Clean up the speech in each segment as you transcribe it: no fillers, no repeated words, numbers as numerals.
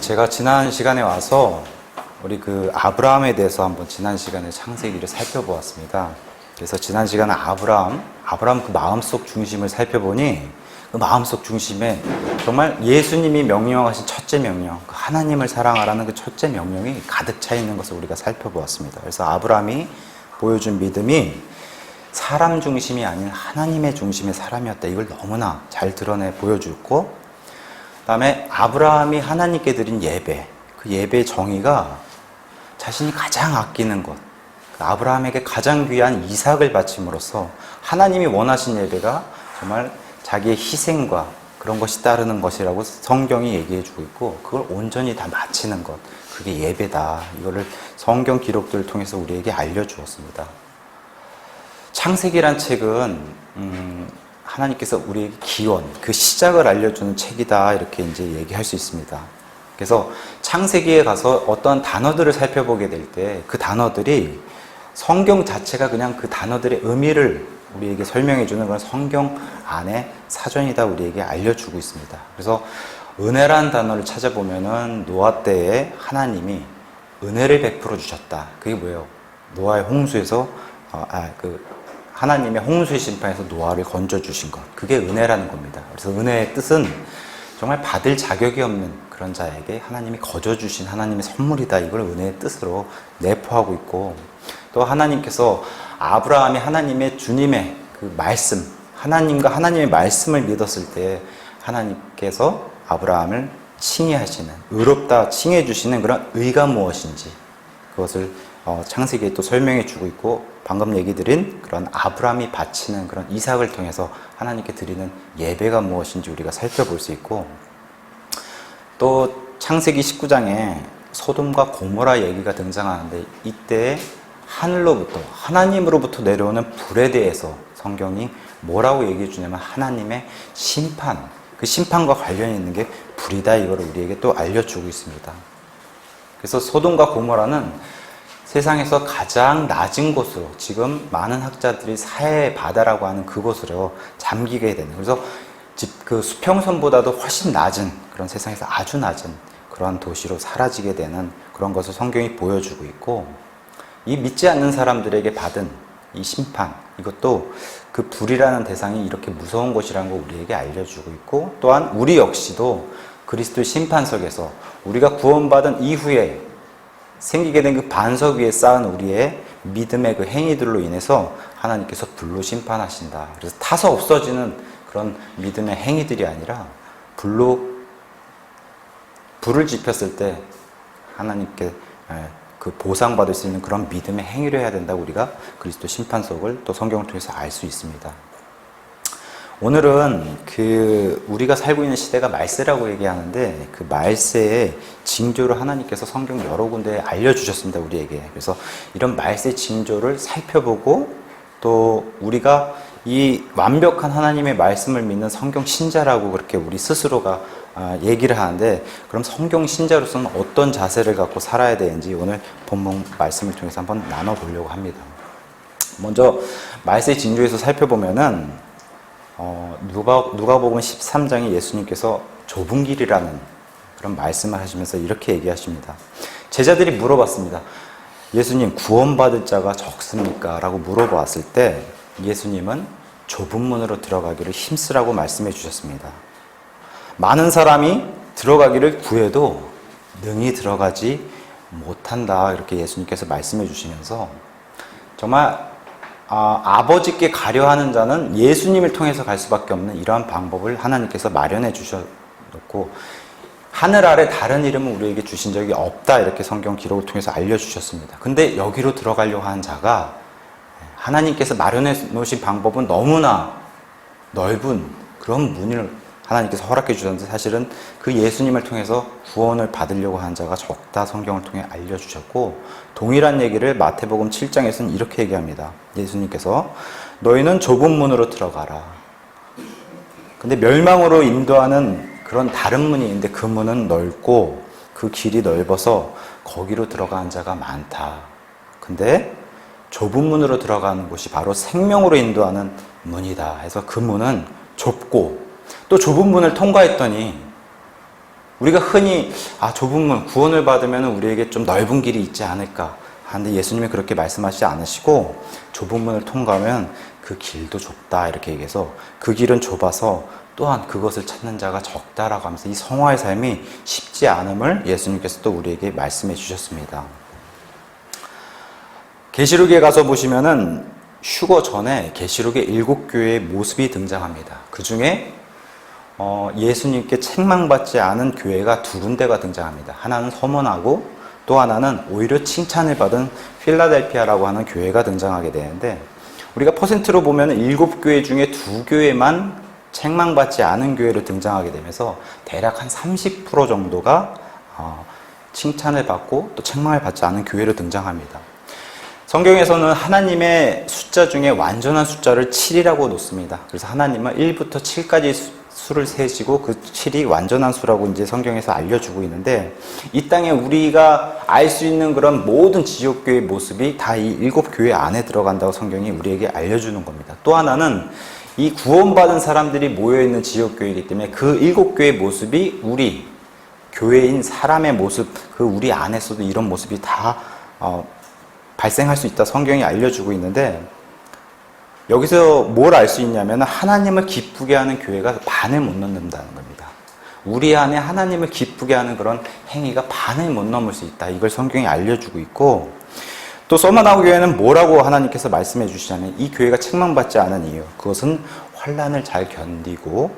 제가 지난 시간에 와서 우리 아브라함에 대해서 한번 지난 시간에 창세기를 살펴보았습니다. 그래서 지난 시간에 아브라함 그 마음속 중심을 살펴보니 그 마음속 중심에 정말 예수님이 명령하신 첫째 명령, 하나님을 사랑하라는 그 첫째 명령이 가득 차 있는 것을 우리가 살펴보았습니다. 그래서 아브라함이 보여준 믿음이 사람 중심이 아닌 하나님의 중심의 사람이었다. 이걸 너무나 잘 드러내 보여주고, 그 다음에 아브라함이 하나님께 드린 예배, 그 예배의 정의가 자신이 가장 아끼는 것, 아브라함에게 가장 귀한 이삭을 바침으로써 하나님이 원하신 예배가 정말 자기의 희생과 그런 것이 따르는 것이라고 성경이 얘기해주고 있고, 그걸 온전히 다 바치는 것, 그게 예배다. 이거를 성경 기록들을 통해서 우리에게 알려주었습니다. 창세기란 책은 하나님께서 우리에게 기원, 그 시작을 알려주는 책이다, 이렇게 이제 얘기할 수 있습니다. 그래서 창세기에 가서 어떤 단어들을 살펴보게 될 때 그 단어들이 성경 자체가 그냥 그 단어들의 의미를 우리에게 설명해주는 그런 성경 안에 사전이다 우리에게 알려주고 있습니다. 그래서 은혜란 단어를 찾아보면은 노아 때에 하나님이 은혜를 베풀어 주셨다. 그게 뭐예요? 노아의 홍수에서 하나님의 홍수의 심판에서 노아를 건져 주신 것. 그게 은혜라는 겁니다. 그래서 은혜의 뜻은 정말 받을 자격이 없는 그런 자에게 하나님이 거저 주신 하나님의 선물이다. 이걸 은혜의 뜻으로 내포하고 있고, 또 하나님께서 아브라함이 하나님의 주님의 그 말씀, 하나님과 하나님의 말씀을 믿었을 때 하나님께서 아브라함을 칭의하시는, 의롭다 칭해 주시는 그런 의가 무엇인지 그것을 창세기에 또 설명해 주고 있고, 방금 얘기 드린 그런 아브라함이 바치는 그런 이삭을 통해서 하나님께 드리는 예배가 무엇인지 우리가 살펴볼 수 있고, 또 창세기 19장에 소돔과 고모라 얘기가 등장하는데, 이때 하늘로부터, 하나님으로부터 내려오는 불에 대해서 성경이 뭐라고 얘기해 주냐면 하나님의 심판, 그 심판과 관련이 있는 게 불이다, 이거를 우리에게 또 알려주고 있습니다. 그래서 소돔과 고모라는 세상에서 가장 낮은 곳으로, 지금 많은 학자들이 사해의 바다라고 하는 그곳으로 잠기게 되는, 그래서 그 수평선보다도 훨씬 낮은, 그런 세상에서 아주 낮은 그런 도시로 사라지게 되는 그런 것을 성경이 보여주고 있고, 이 믿지 않는 사람들에게 받은 이 심판, 이것도 그 불이라는 대상이 이렇게 무서운 것이라는 걸 우리에게 알려주고 있고, 또한 우리 역시도 그리스도의 심판석에서 우리가 구원받은 이후에 생기게 된 그 반석 위에 쌓은 우리의 믿음의 그 행위들로 인해서 하나님께서 불로 심판하신다. 그래서 타서 없어지는 그런 믿음의 행위들이 아니라 불을 지폈을 때 하나님께 그 보상받을 수 있는 그런 믿음의 행위를 해야 된다고 우리가 그리스도 심판석을 또 성경을 통해서 알 수 있습니다. 오늘은 우리가 살고 있는 시대가 말세라고 얘기하는데, 그 말세의 징조를 하나님께서 성경 여러 군데에 알려주셨습니다, 우리에게. 그래서 이런 말세 징조를 살펴보고, 또 우리가 이 완벽한 하나님의 말씀을 믿는 성경 신자라고 그렇게 우리 스스로가 얘기를 하는데, 그럼 성경 신자로서는 어떤 자세를 갖고 살아야 되는지 오늘 본문 말씀을 통해서 한번 나눠보려고 합니다. 먼저 말세 징조에서 살펴보면은 누가복음 13장에 예수님께서 좁은 길이라는 그런 말씀을 하시면서 이렇게 얘기하십니다. 제자들이 물어봤습니다. 예수님, 구원받을 자가 적습니까? 라고 물어봤을 때 예수님은 좁은 문으로 들어가기를 힘쓰라고 말씀해 주셨습니다. 많은 사람이 들어가기를 구해도 능히 들어가지 못한다, 이렇게 예수님께서 말씀해 주시면서 정말 아버지께 가려 하는 자는 예수님을 통해서 갈 수밖에 없는 이러한 방법을 하나님께서 마련해 주셨고, 하늘 아래 다른 이름은 우리에게 주신 적이 없다, 이렇게 성경 기록을 통해서 알려주셨습니다. 근데 여기로 들어가려고 하는 자가, 하나님께서 마련해 놓으신 방법은 너무나 넓은 그런 문을 하나님께서 허락해 주셨는데, 사실은 그 예수님을 통해서 구원을 받으려고 하는 자가 적다, 성경을 통해 알려주셨고, 동일한 얘기를 마태복음 7장에서는 이렇게 얘기합니다. 예수님께서 너희는 좁은 문으로 들어가라. 근데 멸망으로 인도하는 그런 다른 문이 있는데 그 문은 넓고 그 길이 넓어서 거기로 들어가는 자가 많다. 근데 좁은 문으로 들어가는 곳이 바로 생명으로 인도하는 문이다 해서 그 문은 좁고, 또 좁은 문을 통과했더니 우리가 흔히 좁은 문, 구원을 받으면 우리에게 좀 넓은 길이 있지 않을까 하는데 예수님이 그렇게 말씀하시지 않으시고 좁은 문을 통과하면 그 길도 좁다 이렇게 얘기해서 그 길은 좁아서 또한 그것을 찾는 자가 적다라고 하면서 이 성화의 삶이 쉽지 않음을 예수님께서 또 우리에게 말씀해 주셨습니다. 계시록에 가서 보시면은 휴거 전에 계시록의 7교회의 모습이 등장합니다. 그 중에 예수님께 책망받지 않은 교회가 두 군데가 등장합니다. 하나는 서문하고 또 하나는 오히려 칭찬을 받은 필라델피아라고 하는 교회가 등장하게 되는데, 우리가 퍼센트로 보면 7교회 중에 2교회만 책망받지 않은 교회로 등장하게 되면서 대략 한 30% 정도가 칭찬을 받고 또 책망을 받지 않은 교회로 등장합니다. 성경에서는 하나님의 숫자 중에 완전한 숫자를 7이라고 놓습니다. 그래서 하나님은 1부터 7까지 수를 세시고 그 7이 완전한 수라고 이제 성경에서 알려주고 있는데, 이 땅에 우리가 알 수 있는 그런 모든 지역교회의 모습이 다 이 7교회 안에 들어간다고 성경이 우리에게 알려주는 겁니다. 또 하나는 이 구원받은 사람들이 모여있는 지역교회이기 때문에 그 7교회의 모습이 우리 교회인 사람의 모습, 그 우리 안에서도 이런 모습이 다 발생할 수 있다 성경이 알려주고 있는데, 여기서 뭘 알 수 있냐면 하나님을 기쁘게 하는 교회가 반을 못 넘는다는 겁니다. 우리 안에 하나님을 기쁘게 하는 그런 행위가 반을 못 넘을 수 있다. 이걸 성경이 알려주고 있고, 또 서머나우 교회는 뭐라고 하나님께서 말씀해 주시냐면 이 교회가 책망받지 않은 이유, 그것은 환난을 잘 견디고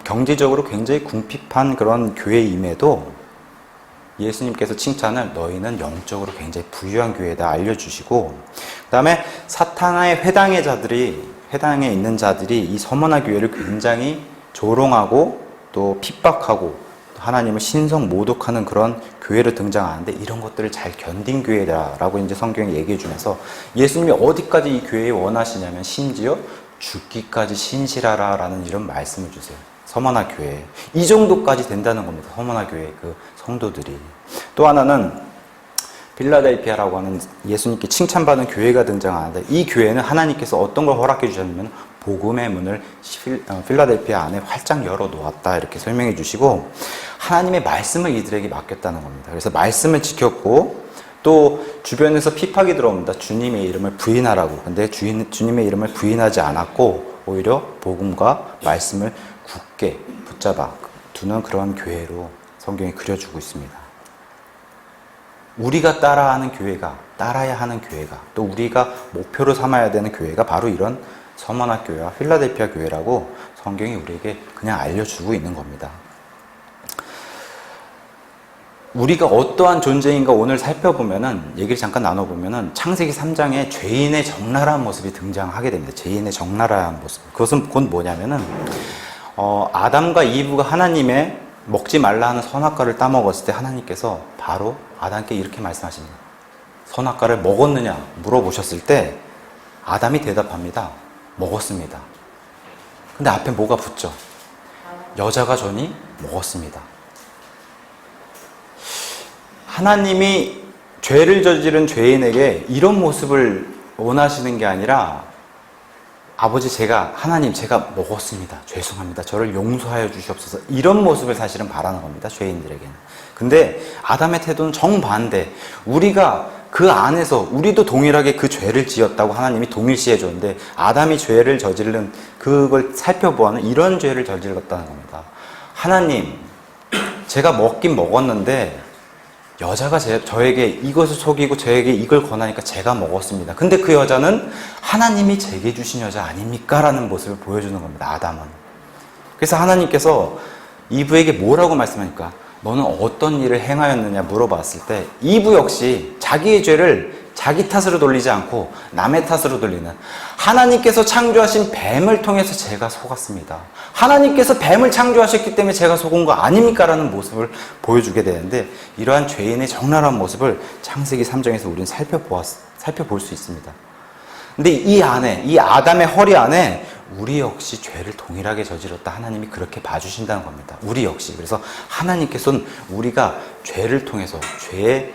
경제적으로 굉장히 궁핍한 그런 교회임에도 예수님께서 칭찬을 너희는 영적으로 굉장히 부유한 교회다 알려주시고, 그 다음에 사탄의 회당에 있는 자들이 이 서머나 교회를 굉장히 조롱하고 또 핍박하고 하나님을 신성 모독하는 그런 교회로 등장하는데, 이런 것들을 잘 견딘 교회다라고 이제 성경이 얘기해 주면서 예수님이 어디까지 이 교회에 원하시냐면 심지어 죽기까지 신실하라 라는 이런 말씀을 주세요. 서머나 교회. 이 정도까지 된다는 겁니다. 서머나 교회 그 성도들이. 또 하나는 필라델피아라고 하는 예수님께 칭찬받은 교회가 등장하는데, 이 교회는 하나님께서 어떤 걸 허락해 주셨냐면 복음의 문을 필라델피아 안에 활짝 열어 놓았다 이렇게 설명해 주시고, 하나님의 말씀을 이들에게 맡겼다는 겁니다. 그래서 말씀을 지켰고, 또 주변에서 핍박이 들어옵니다. 주님의 이름을 부인하라고. 근데 주님의 이름을 부인하지 않았고 오히려 복음과 말씀을 굳게 붙잡아 두는 그런 교회로 성경이 그려주고 있습니다. 우리가 따라야 하는 교회가, 또 우리가 목표로 삼아야 되는 교회가 바로 이런 서머나 교회와 필라델피아 교회라고 성경이 우리에게 그냥 알려주고 있는 겁니다. 우리가 어떠한 존재인가 오늘 살펴보면은, 얘기를 잠깐 나눠보면은 창세기 3장에 죄인의 적나라한 모습이 등장하게 됩니다. 죄인의 적나라한 모습. 그것은 곧 뭐냐면은, 아담과 이브가 하나님의 먹지 말라 하는 선악과를 따먹었을 때 하나님께서 바로 아담께 이렇게 말씀하십니다. 선악과를 먹었느냐 물어보셨을 때 아담이 대답합니다. 먹었습니다. 근데 앞에 뭐가 붙죠? 여자가 전이 먹었습니다. 하나님이 죄를 저지른 죄인에게 이런 모습을 원하시는 게 아니라, 아버지 하나님 제가 먹었습니다. 죄송합니다. 저를 용서하여 주시옵소서. 이런 모습을 사실은 바라는 겁니다. 죄인들에게는. 근데 아담의 태도는 정반대. 우리가 그 안에서 우리도 동일하게 그 죄를 지었다고 하나님이 동일시해 줬는데, 아담이 죄를 저지른 그걸 살펴보아는 이런 죄를 저질렀다는 겁니다. 하나님, 제가 먹긴 먹었는데 여자가 저에게 이것을 속이고 저에게 이걸 권하니까 제가 먹었습니다. 근데 그 여자는 하나님이 제게 주신 여자 아닙니까? 라는 모습을 보여주는 겁니다. 아담은. 그래서 하나님께서 이브에게 뭐라고 말씀하니까, 너는 어떤 일을 행하였느냐 물어봤을 때 이브 역시 자기의 죄를 자기 탓으로 돌리지 않고 남의 탓으로 돌리는, 하나님께서 창조하신 뱀을 통해서 제가 속았습니다. 하나님께서 뱀을 창조하셨기 때문에 제가 속은 거 아닙니까? 라는 모습을 보여주게 되는데, 이러한 죄인의 적나라한 모습을 창세기 3장에서 우리는 살펴볼 수 있습니다. 근데 이 안에, 이 아담의 허리 안에 우리 역시 죄를 동일하게 저질렀다. 하나님이 그렇게 봐주신다는 겁니다. 우리 역시. 그래서 하나님께서는 우리가 죄를 통해서 죄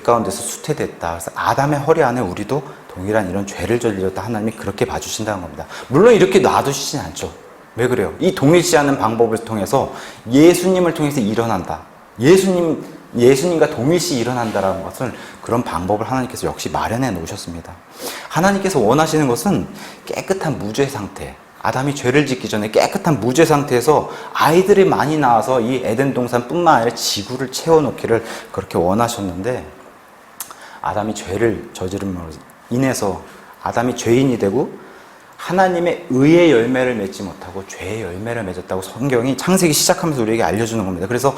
가운데서 수태됐다. 그래서 아담의 허리 안에 우리도 동일한 이런 죄를 저질렀다. 하나님이 그렇게 봐주신다는 겁니다. 물론 이렇게 놔두시진 않죠. 왜 그래요? 이 동일시하는 방법을 통해서 예수님을 통해서 일어난다. 예수님과 동일시 일어난다라는 것을, 그런 방법을 하나님께서 역시 마련해 놓으셨습니다. 하나님께서 원하시는 것은 깨끗한 무죄 상태, 아담이 죄를 짓기 전에 깨끗한 무죄 상태에서 아이들이 많이 나와서 이 에덴 동산뿐만 아니라 지구를 채워놓기를 그렇게 원하셨는데, 아담이 죄를 저지름으로 인해서 아담이 죄인이 되고 하나님의 의의 열매를 맺지 못하고 죄의 열매를 맺었다고 성경이 창세기 시작하면서 우리에게 알려주는 겁니다. 그래서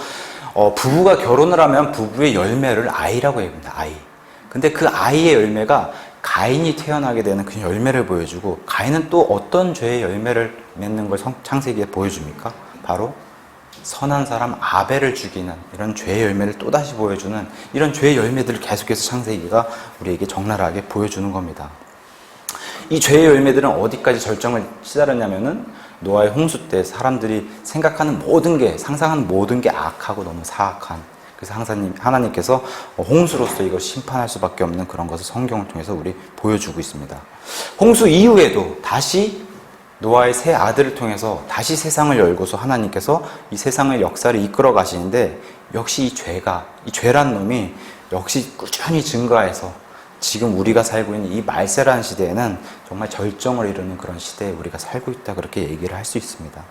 부부가 결혼을 하면 부부의 열매를 아이라고 합니다. 아이. 근데 그 아이의 열매가 가인이 태어나게 되는 그 열매를 보여주고, 가인은 또 어떤 죄의 열매를 맺는 걸 창세기에 보여줍니까? 바로 선한 사람 아벨을 죽이는 이런 죄의 열매를 또다시 보여주는, 이런 죄의 열매들을 계속해서 창세기가 우리에게 적나라하게 보여주는 겁니다. 이 죄의 열매들은 어디까지 절정을 치달았냐면은, 노아의 홍수 때 사람들이 생각하는 모든 게, 상상하는 모든 게 악하고 너무 사악한, 그래서 하나님께서 홍수로서 이걸 심판할 수밖에 없는 그런 것을 성경을 통해서 우리 보여주고 있습니다. 홍수 이후에도 다시 노아의 세 아들을 통해서 다시 세상을 열고서 하나님께서 이 세상의 역사를 이끌어 가시는데, 역시 이 죄란 놈이 역시 꾸준히 증가해서 지금 우리가 살고 있는 이 말세라는 시대에는 정말 절정을 이루는 그런 시대에 우리가 살고 있다, 그렇게 얘기를 할 수 있습니다.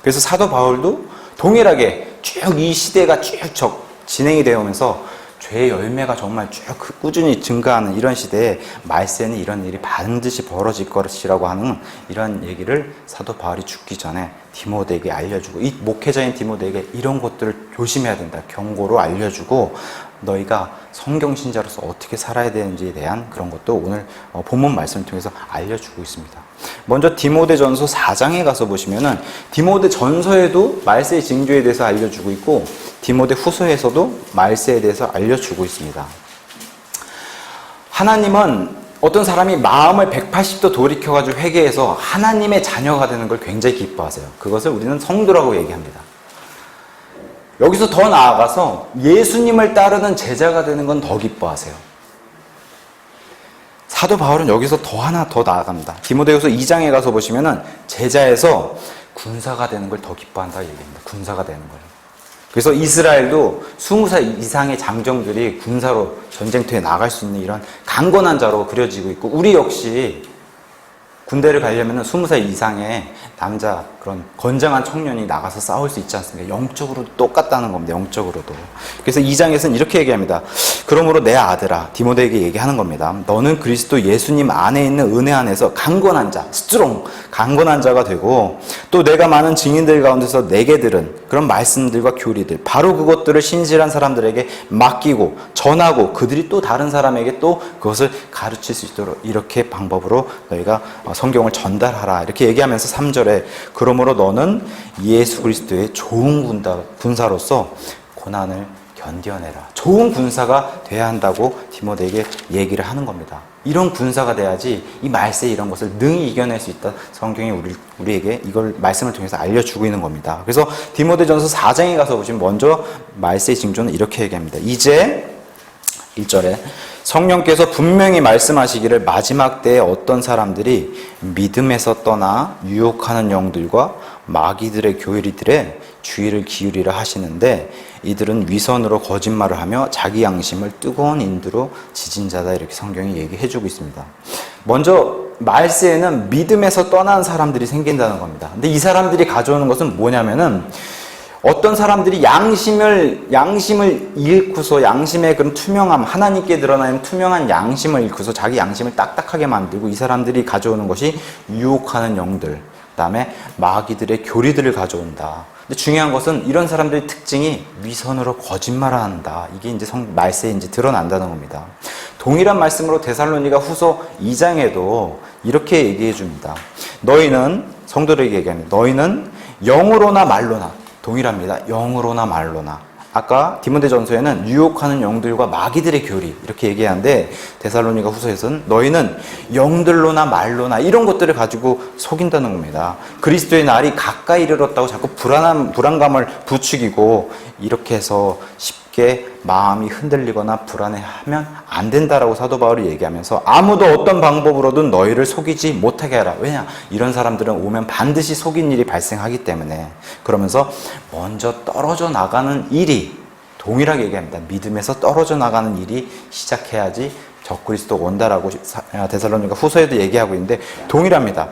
그래서 사도 바울도 동일하게 쭉 이 시대가 쭉 진행이 되어 오면서 죄의 열매가 정말 쭉 꾸준히 증가하는 이런 시대에 말세는 이런 일이 반드시 벌어질 것이라고 하는 이런 얘기를 사도 바울이 죽기 전에 디모데에게 알려주고, 이 목회자인 디모데에게 이런 것들을 조심해야 된다 경고로 알려주고, 너희가 성경 신자로서 어떻게 살아야 되는지에 대한 그런 것도 오늘 본문 말씀을 통해서 알려주고 있습니다. 먼저 디모데전서 4장에 가서 보시면은 디모데전서에도 말세의 징조에 대해서 알려주고 있고, 디모데 후서에서도 말세에 대해서 알려주고 있습니다. 하나님은 어떤 사람이 마음을 180도 돌이켜가지고 회개해서 하나님의 자녀가 되는 걸 굉장히 기뻐하세요. 그것을 우리는 성도라고 얘기합니다. 여기서 더 나아가서 예수님을 따르는 제자가 되는 건 더 기뻐하세요. 사도 바울은 여기서 하나 더 나아갑니다. 디모데후서 2장에 가서 보시면은 제자에서 군사가 되는 걸 더 기뻐한다고 얘기합니다. 군사가 되는 거예요. 그래서 이스라엘도 20살 이상의 장정들이 군사로 전쟁터에 나갈 수 있는 이런 강건한 자로 그려지고 있고, 우리 역시 군대를 가려면 20살 이상의 남자, 그런 건장한 청년이 나가서 싸울 수 있지 않습니까? 영적으로도 똑같다는 겁니다. 영적으로도. 그래서 2장에서는 이렇게 얘기합니다. 그러므로 내 아들아, 디모데에게 얘기하는 겁니다. 너는 그리스도 예수님 안에 있는 은혜 안에서 강건한 자, 스트롱, 강건한 자가 되고, 또 내가 많은 증인들 가운데서 내게 들은 그런 말씀들과 교리들, 바로 그것들을 신실한 사람들에게 맡기고 전하고, 그들이 또 다른 사람에게 또 그것을 가르칠 수 있도록 이렇게 방법으로 너희가 성경을 전달하라, 이렇게 얘기하면서 3절에 그러므로 너는 예수 그리스도의 좋은 군사로서 고난을 견뎌내라, 좋은 군사가 돼야 한다고 디모데에게 얘기를 하는 겁니다. 이런 군사가 돼야지 이 말세 이런 것을 능히 이겨낼 수 있다. 성경이 우리에게 이걸 말씀을 통해서 알려주고 있는 겁니다. 그래서 디모데전서 4장에 가서 보시면 먼저 말세의 징조는 이렇게 얘기합니다. 이제 1절에 성령께서 분명히 말씀하시기를 마지막 때에 어떤 사람들이 믿음에서 떠나 유혹하는 영들과 마귀들의 교리들에 주의를 기울이라 하시는데, 이들은 위선으로 거짓말을 하며 자기 양심을 뜨거운 인두로 지진 자다, 이렇게 성경이 얘기해주고 있습니다. 먼저 말세에는 믿음에서 떠난 사람들이 생긴다는 겁니다. 근데 이 사람들이 가져오는 것은 뭐냐면은, 어떤 사람들이 양심을 잃고서, 양심의 그런 투명함, 하나님께 드러나는 투명한 양심을 잃고서 자기 양심을 딱딱하게 만들고, 이 사람들이 가져오는 것이 유혹하는 영들, 그 다음에 마귀들의 교리들을 가져온다. 근데 중요한 것은 이런 사람들의 특징이 위선으로 거짓말을 한다. 이게 이제 말세에 이제 드러난다는 겁니다. 동일한 말씀으로 데살로니가 후서 2장에도 이렇게 얘기해 줍니다. 너희는, 성도들에게 얘기합니다. 너희는 영으로나 말로나, 동일합니다. 영으로나 말로나. 아까 디모데전서에는 유혹하는 영들과 마귀들의 교리, 이렇게 얘기하는데 데살로니가 후서에서는 너희는 영들로나 말로나 이런 것들을 가지고 속인다는 겁니다. 그리스도의 날이 가까이 이르렀다고 자꾸 불안감을 부추기고, 이렇게 해서 쉽게 마음이 흔들리거나 불안해하면 안 된다라고 사도 바울이 얘기하면서 아무도 어떤 방법으로든 너희를 속이지 못하게 하라. 왜냐? 이런 사람들은 오면 반드시 속인 일이 발생하기 때문에. 그러면서 먼저 떨어져 나가는 일이, 동일하게 얘기합니다. 믿음에서 떨어져 나가는 일이 시작해야지 적그리스도 온다라고 데살로니가 후서에도 얘기하고 있는데 동일합니다.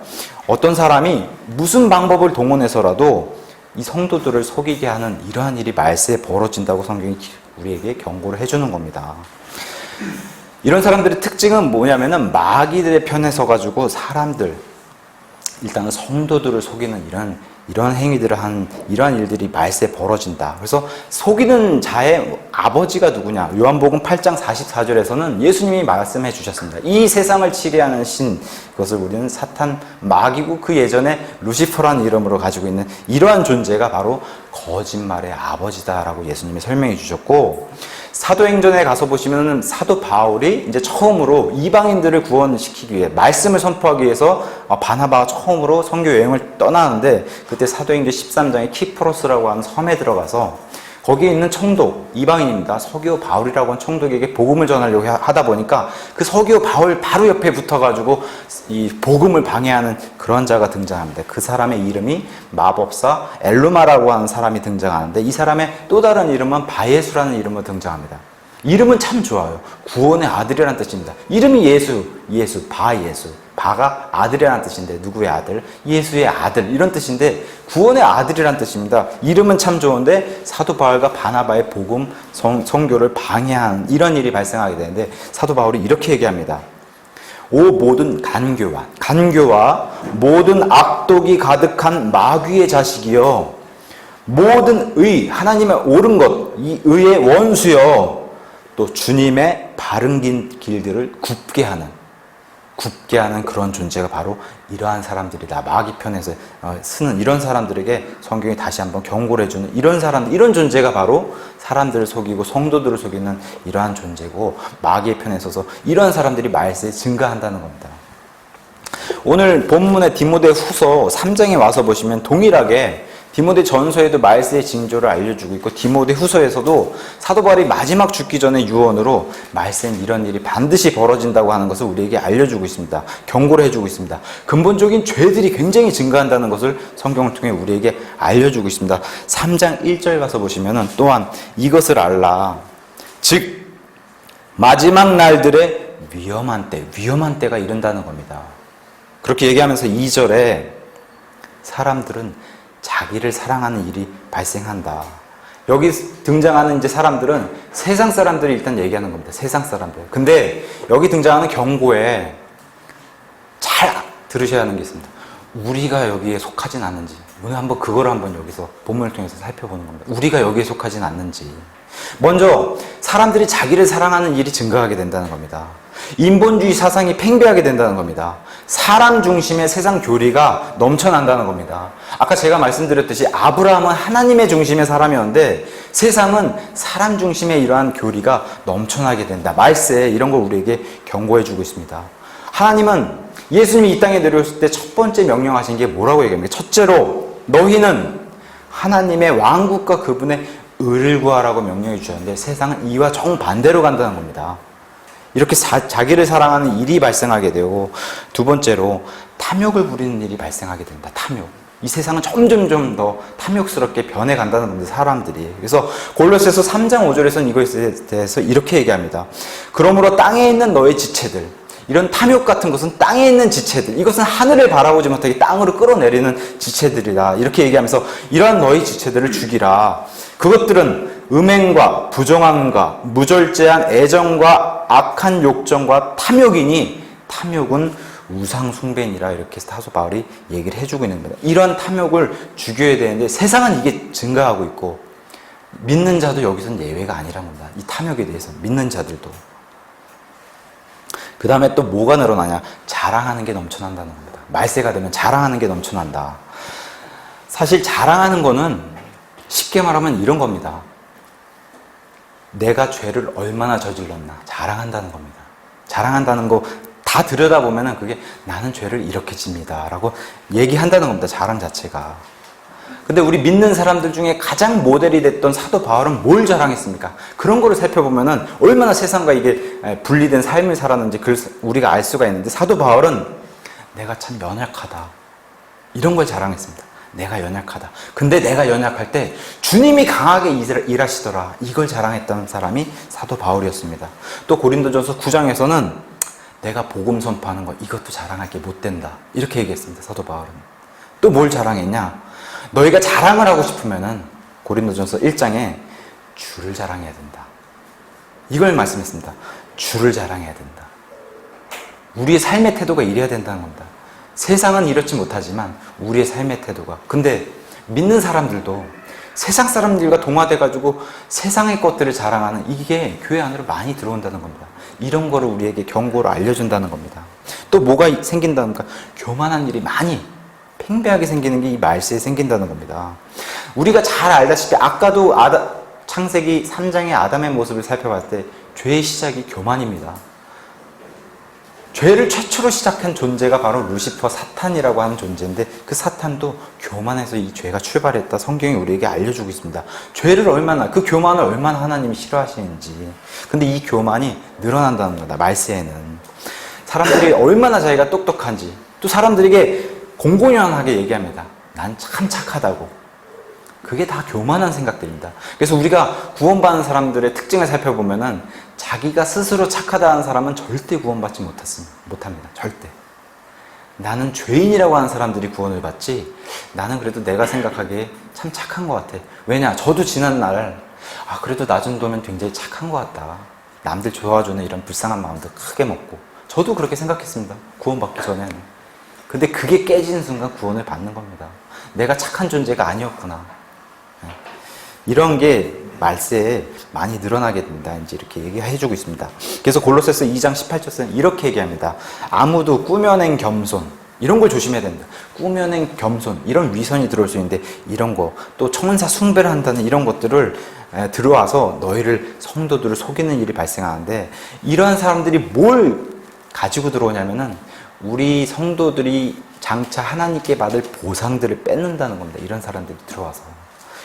어떤 사람이 무슨 방법을 동원해서라도 이 성도들을 속이게 하는 이러한 일이 말세에 벌어진다고 성경이 우리에게 경고를 해주는 겁니다. 이런 사람들의 특징은 뭐냐면은 마귀들의 편에 서가지고 사람들, 일단은 성도들을 속이는 이런 행위들을 한 이러한 일들이 말세에 벌어진다. 그래서 속이는 자의 아버지가 누구냐? 요한복음 8장 44절에서는 예수님이 말씀해 주셨습니다. 이 세상을 치리하는 신, 그것을 우리는 사탄, 마귀고 그 예전에 루시퍼라는 이름으로 가지고 있는 이러한 존재가 바로 거짓말의 아버지다라고 예수님이 설명해 주셨고, 사도행전에 가서 보시면 사도 바울이 이제 처음으로 이방인들을 구원시키기 위해 말씀을 선포하기 위해서 바나바가 처음으로 선교 여행을 떠나는데, 그때 사도행전 13장에 키프로스라고 하는 섬에 들어가서 거기에 있는 청독, 이방인입니다. 서기오 바울이라고 하는 청독에게 복음을 전하려고 하다 보니까 그 서기오 바울 바로 옆에 붙어가지고 이 복음을 방해하는 그런 자가 등장합니다. 그 사람의 이름이 마법사 엘루마라고 하는 사람이 등장하는데, 이 사람의 또 다른 이름은 바예수라는 이름으로 등장합니다. 이름은 참 좋아요. 구원의 아들이라는 뜻입니다. 이름이 예수, 바예수. 바가 아들이라는 뜻인데, 누구의 아들? 예수의 아들, 이런 뜻인데 구원의 아들이라는 뜻입니다. 이름은 참 좋은데 사도 바울과 바나바의 복음 선교를 방해하는 이런 일이 발생하게 되는데, 사도 바울이 이렇게 얘기합니다. 오 모든 간교와 모든 악독이 가득한 마귀의 자식이여, 모든 하나님의 옳은 것, 이 의의 원수여, 또 주님의 바른 길들을 굽게 하는 그런 존재가 바로 이러한 사람들이다. 마귀 편에서 쓰는 이런 사람들에게 성경이 다시 한번 경고를 해주는 이런 존재가 바로 사람들을 속이고 성도들을 속이는 이러한 존재고, 마귀의 편에 서서 이러한 사람들이 말세에 증가한다는 겁니다. 오늘 본문의 디모데 후서 3장에 와서 보시면 동일하게 디모데 전서에도 말세의 징조를 알려주고 있고, 디모데 후서에서도 사도 바울이 마지막 죽기 전에 유언으로 말세는 이런 일이 반드시 벌어진다고 하는 것을 우리에게 알려주고 있습니다. 경고를 해주고 있습니다. 근본적인 죄들이 굉장히 증가한다는 것을 성경을 통해 우리에게 알려주고 있습니다. 3장 1절 가서 보시면 또한 이것을 알라. 즉 마지막 날들의 위험한 때가 이른다는 겁니다. 그렇게 얘기하면서 2절에 사람들은 자기를 사랑하는 일이 발생한다. 여기 등장하는 이제 사람들은 세상 사람들이 일단 얘기하는 겁니다. 세상 사람들. 근데 여기 등장하는 경고에 잘 들으셔야 하는 게 있습니다. 우리가 여기에 속하진 않는지, 오늘 한번 그걸 한번 여기서 본문을 통해서 살펴보는 겁니다. 우리가 여기에 속하진 않는지. 먼저 사람들이 자기를 사랑하는 일이 증가하게 된다는 겁니다. 인본주의 사상이 팽배하게 된다는 겁니다. 사람 중심의 세상 교리가 넘쳐난다는 겁니다. 아까 제가 말씀드렸듯이 아브라함은 하나님의 중심의 사람이었는데, 세상은 사람 중심의 이러한 교리가 넘쳐나게 된다. 말세 이런 걸 우리에게 경고해 주고 있습니다. 하나님은 예수님이 이 땅에 내려오실 때 첫 번째 명령하신 게 뭐라고 얘기합니까? 첫째로 너희는 하나님의 왕국과 그분의 의를 구하라고 명령해 주셨는데, 세상은 이와 정반대로 간다는 겁니다. 이렇게 자기를 사랑하는 일이 발생하게 되고, 두 번째로 탐욕을 부리는 일이 발생하게 됩니다. 탐욕. 이 세상은 점점 더 탐욕스럽게 변해간다는 겁니다. 사람들이. 그래서 골로새서 3장 5절에서는 이것에 대해서 이렇게 얘기합니다. 그러므로 땅에 있는 너의 지체들, 이런 탐욕 같은 것은 땅에 있는 지체들, 이것은 하늘을 바라보지 못하게 땅으로 끌어내리는 지체들이다. 이렇게 얘기하면서 이러한 너의 지체들을 죽이라. 그것들은 음행과 부정함과 무절제한 애정과 악한 욕정과 탐욕이니 탐욕은 우상 숭배니라. 이렇게 사도 바울이 얘기를 해주고 있는 겁니다. 이런 탐욕을 죽여야 되는데 세상은 이게 증가하고 있고, 믿는 자도 여기서는 예외가 아니란 겁니다. 이 탐욕에 대해서 믿는 자들도. 그 다음에 또 뭐가 늘어나냐? 자랑하는 게 넘쳐난다는 겁니다. 말세가 되면 자랑하는 게 넘쳐난다. 사실 자랑하는 거는 쉽게 말하면 이런 겁니다. 내가 죄를 얼마나 저질렀나 자랑한다는 겁니다. 자랑한다는 거 다 들여다보면 그게 나는 죄를 이렇게 집니다 라고 얘기한다는 겁니다. 자랑 자체가. 근데 우리 믿는 사람들 중에 가장 모델이 됐던 사도 바울은 뭘 자랑했습니까? 그런 거를 살펴보면은 얼마나 세상과 이게 분리된 삶을 살았는지 우리가 알 수가 있는데, 사도 바울은 내가 참 연약하다, 이런 걸 자랑했습니다. 내가 연약하다. 근데 내가 연약할 때 주님이 강하게 일하시더라. 이걸 자랑했던 사람이 사도 바울이었습니다. 또 고린도전서 9장에서는 내가 복음 선포하는 거 이것도 자랑할 게 못 된다, 이렇게 얘기했습니다. 사도 바울은 또 뭘 자랑했냐? 너희가 자랑을 하고 싶으면은 고린도전서 1장에 주를 자랑해야 된다, 이걸 말씀했습니다. 주를 자랑해야 된다. 우리의 삶의 태도가 이래야 된다는 겁니다. 세상은 이렇지 못하지만 우리의 삶의 태도가. 근데 믿는 사람들도 세상 사람들과 동화돼가지고 세상의 것들을 자랑하는 이게 교회 안으로 많이 들어온다는 겁니다. 이런 거를 우리에게 경고를 알려준다는 겁니다. 또 뭐가 생긴다는가? 교만한 일이 많이 팽배하게 생기는 게 이 말세에 생긴다는 겁니다. 우리가 잘 알다시피 아까도 창세기 3장의 아담의 모습을 살펴봤을 때 죄의 시작이 교만입니다. 죄를 최초로 시작한 존재가 바로 루시퍼, 사탄이라고 하는 존재인데, 그 사탄도 교만해서 이 죄가 출발했다, 성경이 우리에게 알려주고 있습니다. 그 교만을 얼마나 하나님이 싫어하시는지. 근데 이 교만이 늘어난다는 거다, 말세에는. 사람들이 얼마나 자기가 똑똑한지, 또 사람들에게 공공연하게 얘기합니다. 난 참 착하다고. 그게 다 교만한 생각들입니다. 그래서 우리가 구원받는 사람들의 특징을 살펴보면은 자기가 스스로 착하다는 사람은 절대 구원받지 못합니다. 절대. 나는 죄인이라고 하는 사람들이 구원을 받지, 나는 그래도 내가 생각하기에 참 착한 것 같아. 왜냐? 저도 지난날 그래도 나 정도면 굉장히 착한 것 같다. 남들 좋아주는 이런 불쌍한 마음도 크게 먹고. 저도 그렇게 생각했습니다. 구원받기 전에는. 근데 그게 깨지는 순간 구원을 받는 겁니다. 내가 착한 존재가 아니었구나. 이런 게 말세에 많이 늘어나게 된다, 이제 이렇게 얘기해주고 있습니다. 그래서 골로새서 2장 18절에는 이렇게 얘기합니다. 아무도 꾸며낸 겸손, 이런 걸 조심해야 된다. 꾸며낸 겸손, 이런 위선이 들어올 수 있는데, 이런 거, 또 천사 숭배를 한다는 이런 것들을 들어와서 너희를, 성도들을 속이는 일이 발생하는데, 이러한 사람들이 뭘 가지고 들어오냐면은 우리 성도들이 장차 하나님께 받을 보상들을 뺏는다는 겁니다. 이런 사람들이 들어와서.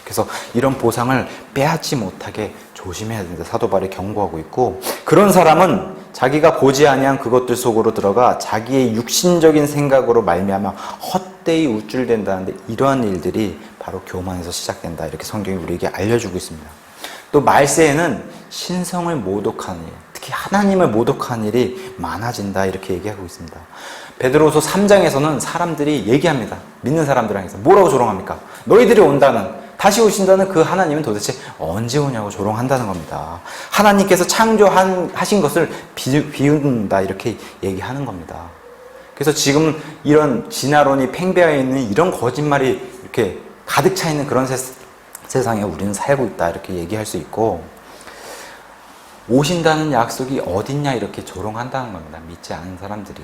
그래서 이런 보상을 빼앗지 못하게 조심해야 된다, 사도 바울이 경고하고 있고, 그런 사람은 자기가 보지 아니한 그것들 속으로 들어가 자기의 육신적인 생각으로 말미암아 헛되이 우쭐댄다는데, 이러한 일들이 바로 교만에서 시작된다, 이렇게 성경이 우리에게 알려주고 있습니다. 또 말세에는 신성을 모독하는 일, 특히 하나님을 모독하는 일이 많아진다, 이렇게 얘기하고 있습니다. 베드로후서 3장에서는 사람들이 얘기합니다. 믿는 사람들 향해서 뭐라고 조롱합니까? 너희들이 다시 오신다는 그 하나님은 도대체 언제 오냐고 조롱한다는 겁니다. 하나님께서 창조하신 것을 비운다, 이렇게 얘기하는 겁니다. 그래서 지금 이런 진화론이 팽배해 있는 이런 거짓말이 이렇게 가득 차 있는 그런 세상에 우리는 살고 있다, 이렇게 얘기할 수 있고, 오신다는 약속이 어딨냐, 이렇게 조롱한다는 겁니다. 믿지 않은 사람들이.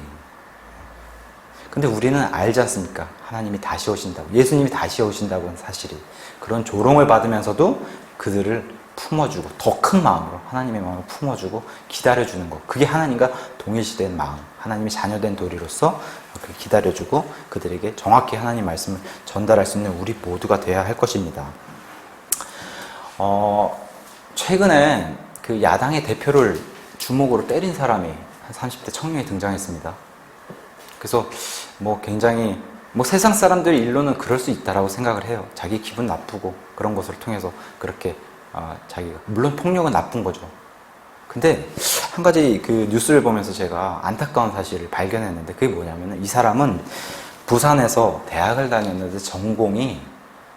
근데 우리는 알지 않습니까? 하나님이 다시 오신다고, 예수님이 다시 오신다고 하는 사실이. 그런 조롱을 받으면서도 그들을 품어주고, 더 큰 마음으로 하나님의 마음을 품어주고 기다려주는 것, 그게 하나님과 동일시된 마음, 하나님의 자녀된 도리로서 기다려주고 그들에게 정확히 하나님 말씀을 전달할 수 있는 우리 모두가 되어야 할 것입니다. 최근에 그 야당의 대표를 주먹으로 때린 사람이 한 30대 청년이 등장했습니다. 그래서 굉장히 세상 사람들 일로는 그럴 수 있다라고 생각을 해요. 자기 기분 나쁘고 그런 것을 통해서 그렇게 자기가, 물론 폭력은 나쁜 거죠. 근데 한 가지 그 뉴스를 보면서 제가 안타까운 사실을 발견했는데, 그게 뭐냐면은 이 사람은 부산에서 대학을 다녔는데 전공이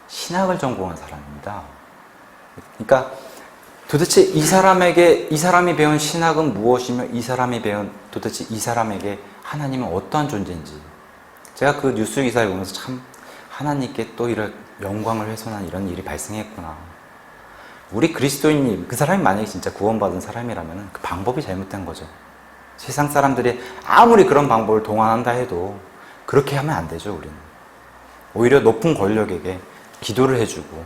신학을 전공한 사람입니다. 그러니까 도대체 이 사람이 배운 신학은 무엇이며, 도대체 이 사람에게 하나님은 어떠한 존재인지, 제가 그 뉴스 기사를 보면서 참 하나님께 또 이런 영광을 훼손한 이런 일이 발생했구나. 우리 그리스도인이, 그 사람이 만약에 진짜 구원받은 사람이라면 그 방법이 잘못된 거죠. 세상 사람들이 아무리 그런 방법을 동원한다 해도 그렇게 하면 안 되죠. 우리는 오히려 높은 권력에게 기도를 해주고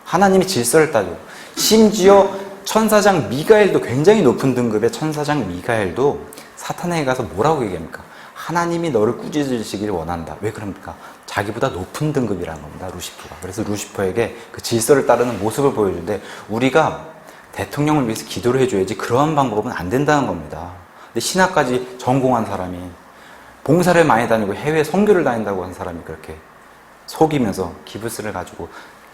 하나님이 질서를 따지고, 심지어 천사장 미가엘도, 굉장히 높은 등급의 천사장 미가엘도 사탄에게 가서 뭐라고 얘기합니까? 하나님이 너를 꾸짖으시길 원한다. 왜 그럽니까? 자기보다 높은 등급이라는 겁니다. 루시퍼가. 그래서 루시퍼에게 그 질서를 따르는 모습을 보여주는데 우리가 대통령을 위해서 기도를 해줘야지 그러한 방법은 안 된다는 겁니다. 근데 신학까지 전공한 사람이 봉사를 많이 다니고 해외 선교를 다닌다고 한 사람이 그렇게 속이면서 기브스를 가지고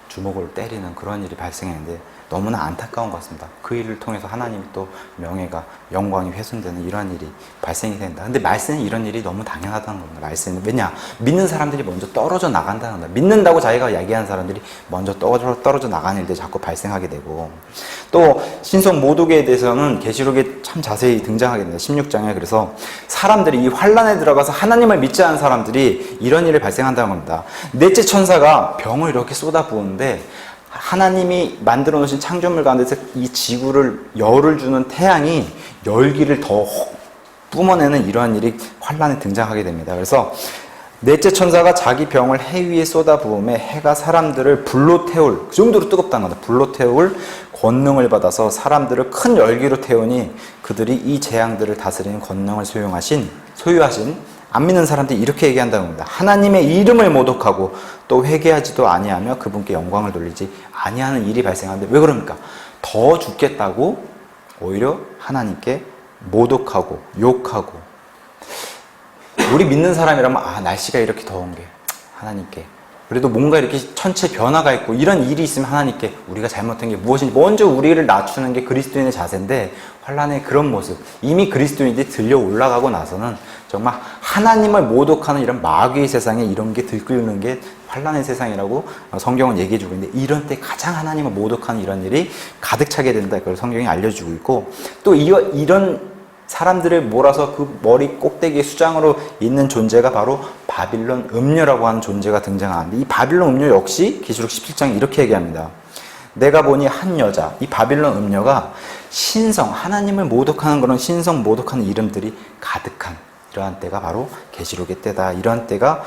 주먹을 때리는 그런 일이 발생했는데 너무나 안타까운 것 같습니다. 그 일을 통해서 하나님이 또 명예가, 영광이 훼손되는 이러한 일이 발생이 된다. 근데 말세는 이런 일이 너무 당연하다는 겁니다. 말세는. 왜냐? 믿는 사람들이 먼저 떨어져 나간다는 겁니다. 믿는다고 자기가 얘기한 사람들이 먼저 떨어져 나가는 일들이 자꾸 발생하게 되고, 또 신성 모독에 대해서는 계시록에 참 자세히 등장하게 됩니다. 16장에. 그래서 사람들이 이 환란에 들어가서 하나님을 믿지 않은 사람들이 이런 일을 발생한다는 겁니다. 넷째 천사가 병을 이렇게 쏟아부었는데 하나님이 만들어 놓으신 창조물 가운데서 이 지구를 열을 주는 태양이 열기를 더 뿜어내는 이러한 일이 환란에 등장하게 됩니다. 그래서 넷째 천사가 자기 병을 해 위에 쏟아부음에 해가 사람들을 불로 태울, 그 정도로 뜨겁다는 겁니다. 불로 태울 권능을 받아서 사람들을 큰 열기로 태우니 그들이 이 재앙들을 다스리는 권능을 소유하신 안 믿는 사람들이 이렇게 얘기한다는 겁니다. 하나님의 이름을 모독하고 또 회개하지도 아니하며 그분께 영광을 돌리지 아니하는 일이 발생하는데 왜 그럽니까? 더 죽겠다고 오히려 하나님께 모독하고 욕하고. 우리 믿는 사람이라면 날씨가 이렇게 더운 게 하나님께, 그래도 뭔가 이렇게 천체 변화가 있고 이런 일이 있으면 하나님께 우리가 잘못한 게 무엇인지 먼저 우리를 낮추는 게 그리스도인의 자세인데, 환란의 그런 모습, 이미 그리스도인들이 들려 올라가고 나서는 정말 하나님을 모독하는 이런 마귀의 세상에 이런 게 들끓는 게 환란의 세상이라고 성경은 얘기해 주고 있는데, 이런 때 가장 하나님을 모독하는 이런 일이 가득 차게 된다, 그걸 성경이 알려주고 있고, 또 이런 사람들을 몰아서 그 머리 꼭대기에 수장으로 있는 존재가 바로 바빌론 음녀라고 하는 존재가 등장하는데, 이 바빌론 음녀 역시 계시록 17장에 이렇게 얘기합니다. 내가 보니 한 여자, 이 바빌론 음녀가 신성, 하나님을 모독하는 그런 신성 모독하는 이름들이 가득한 이러한 때가 바로 계시록의 때다. 이러한 때가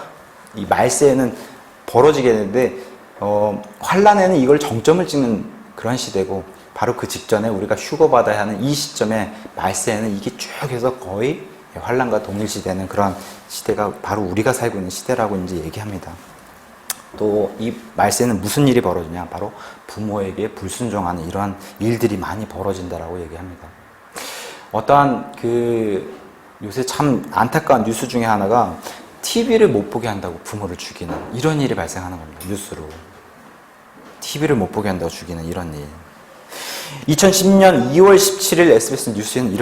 이 말세에는 벌어지게 되는데, 환란에는 이걸 정점을 찍는 그런 시대고, 바로 그 직전에 우리가 휴거받아야 하는 이 시점에 말세에는 이게 쭉 해서 거의 환란과 동일시되는 그런 시대가 바로 우리가 살고 있는 시대라고 이제 얘기합니다. 또 이 말세는 무슨 일이 벌어지냐? 바로 부모에게 불순종하는 이러한 일들이 많이 벌어진다라고 얘기합니다. 어떠한 요새 참 안타까운 뉴스 중에 하나가 TV를 못 보게 한다고 부모를 죽이는 이런 일이 발생하는 겁니다. 뉴스로. TV를 못 보게 한다고 죽이는 이런 일. 2010년 2월 17일 SBS 뉴스에는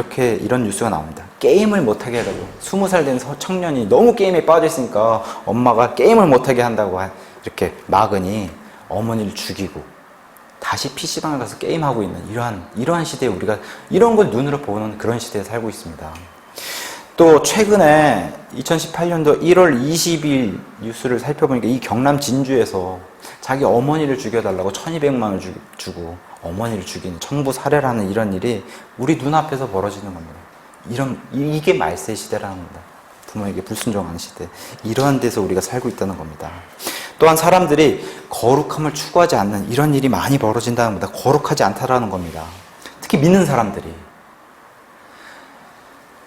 이런 뉴스가 나옵니다. 게임을 못하게 하라고 20살 된 청년이 너무 게임에 빠져 있으니까 엄마가 게임을 못하게 한다고 이렇게 막으니 어머니를 죽이고 다시 PC방을 가서 게임하고 있는 이러한 시대에 우리가 이런 걸 눈으로 보는 그런 시대에 살고 있습니다. 또 최근에 2018년도 1월 20일 뉴스를 살펴보니까 이 경남 진주에서 자기 어머니를 죽여달라고 1200만 원을 주고 어머니를 죽이는 청부 살해라는 이런 일이 우리 눈앞에서 벌어지는 겁니다. 이게 말세 시대라는 겁니다. 부모에게 불순종하는 시대. 이러한 데서 우리가 살고 있다는 겁니다. 또한 사람들이 거룩함을 추구하지 않는 이런 일이 많이 벌어진다는 겁니다. 거룩하지 않다라는 겁니다. 특히 믿는 사람들이.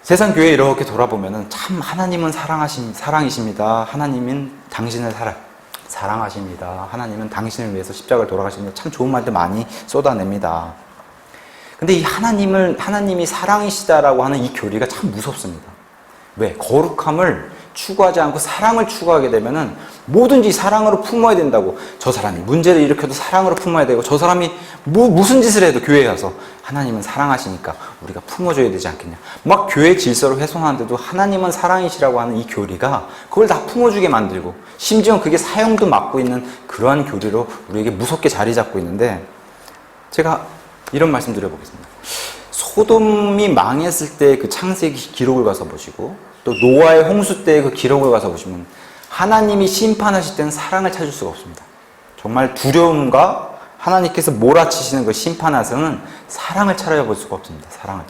세상 교회 이렇게 돌아보면은 참 하나님은 사랑이십니다. 하나님은 당신을 사랑하십니다. 하나님은 당신을 위해서 십자가를 돌아가십니다. 참 좋은 말들 많이 쏟아냅니다. 근데 이 하나님이 사랑이시다라고 하는 이 교리가 참 무섭습니다. 왜? 거룩함을 추구하지 않고 사랑을 추구하게 되면은 뭐든지 사랑으로 품어야 된다고. 저 사람이 문제를 일으켜도 사랑으로 품어야 되고, 저 사람이 무슨 짓을 해도 교회에 가서 하나님은 사랑하시니까 우리가 품어줘야 되지 않겠냐. 막 교회 질서를 훼손하는데도 하나님은 사랑이시라고 하는 이 교리가 그걸 다 품어주게 만들고, 심지어 그게 사형도 맡고 있는 그러한 교리로 우리에게 무섭게 자리 잡고 있는데, 제가 이런 말씀 드려보겠습니다. 소돔이 망했을 때 그 창세기 기록을 가서 보시고, 또 노아의 홍수 때의 그 기록을 가서 보시면 하나님이 심판하실 때는 사랑을 찾을 수가 없습니다. 정말 두려움과 하나님께서 몰아치시는 그 심판에서는 사랑을 찾아볼 수가 없습니다. 사랑을.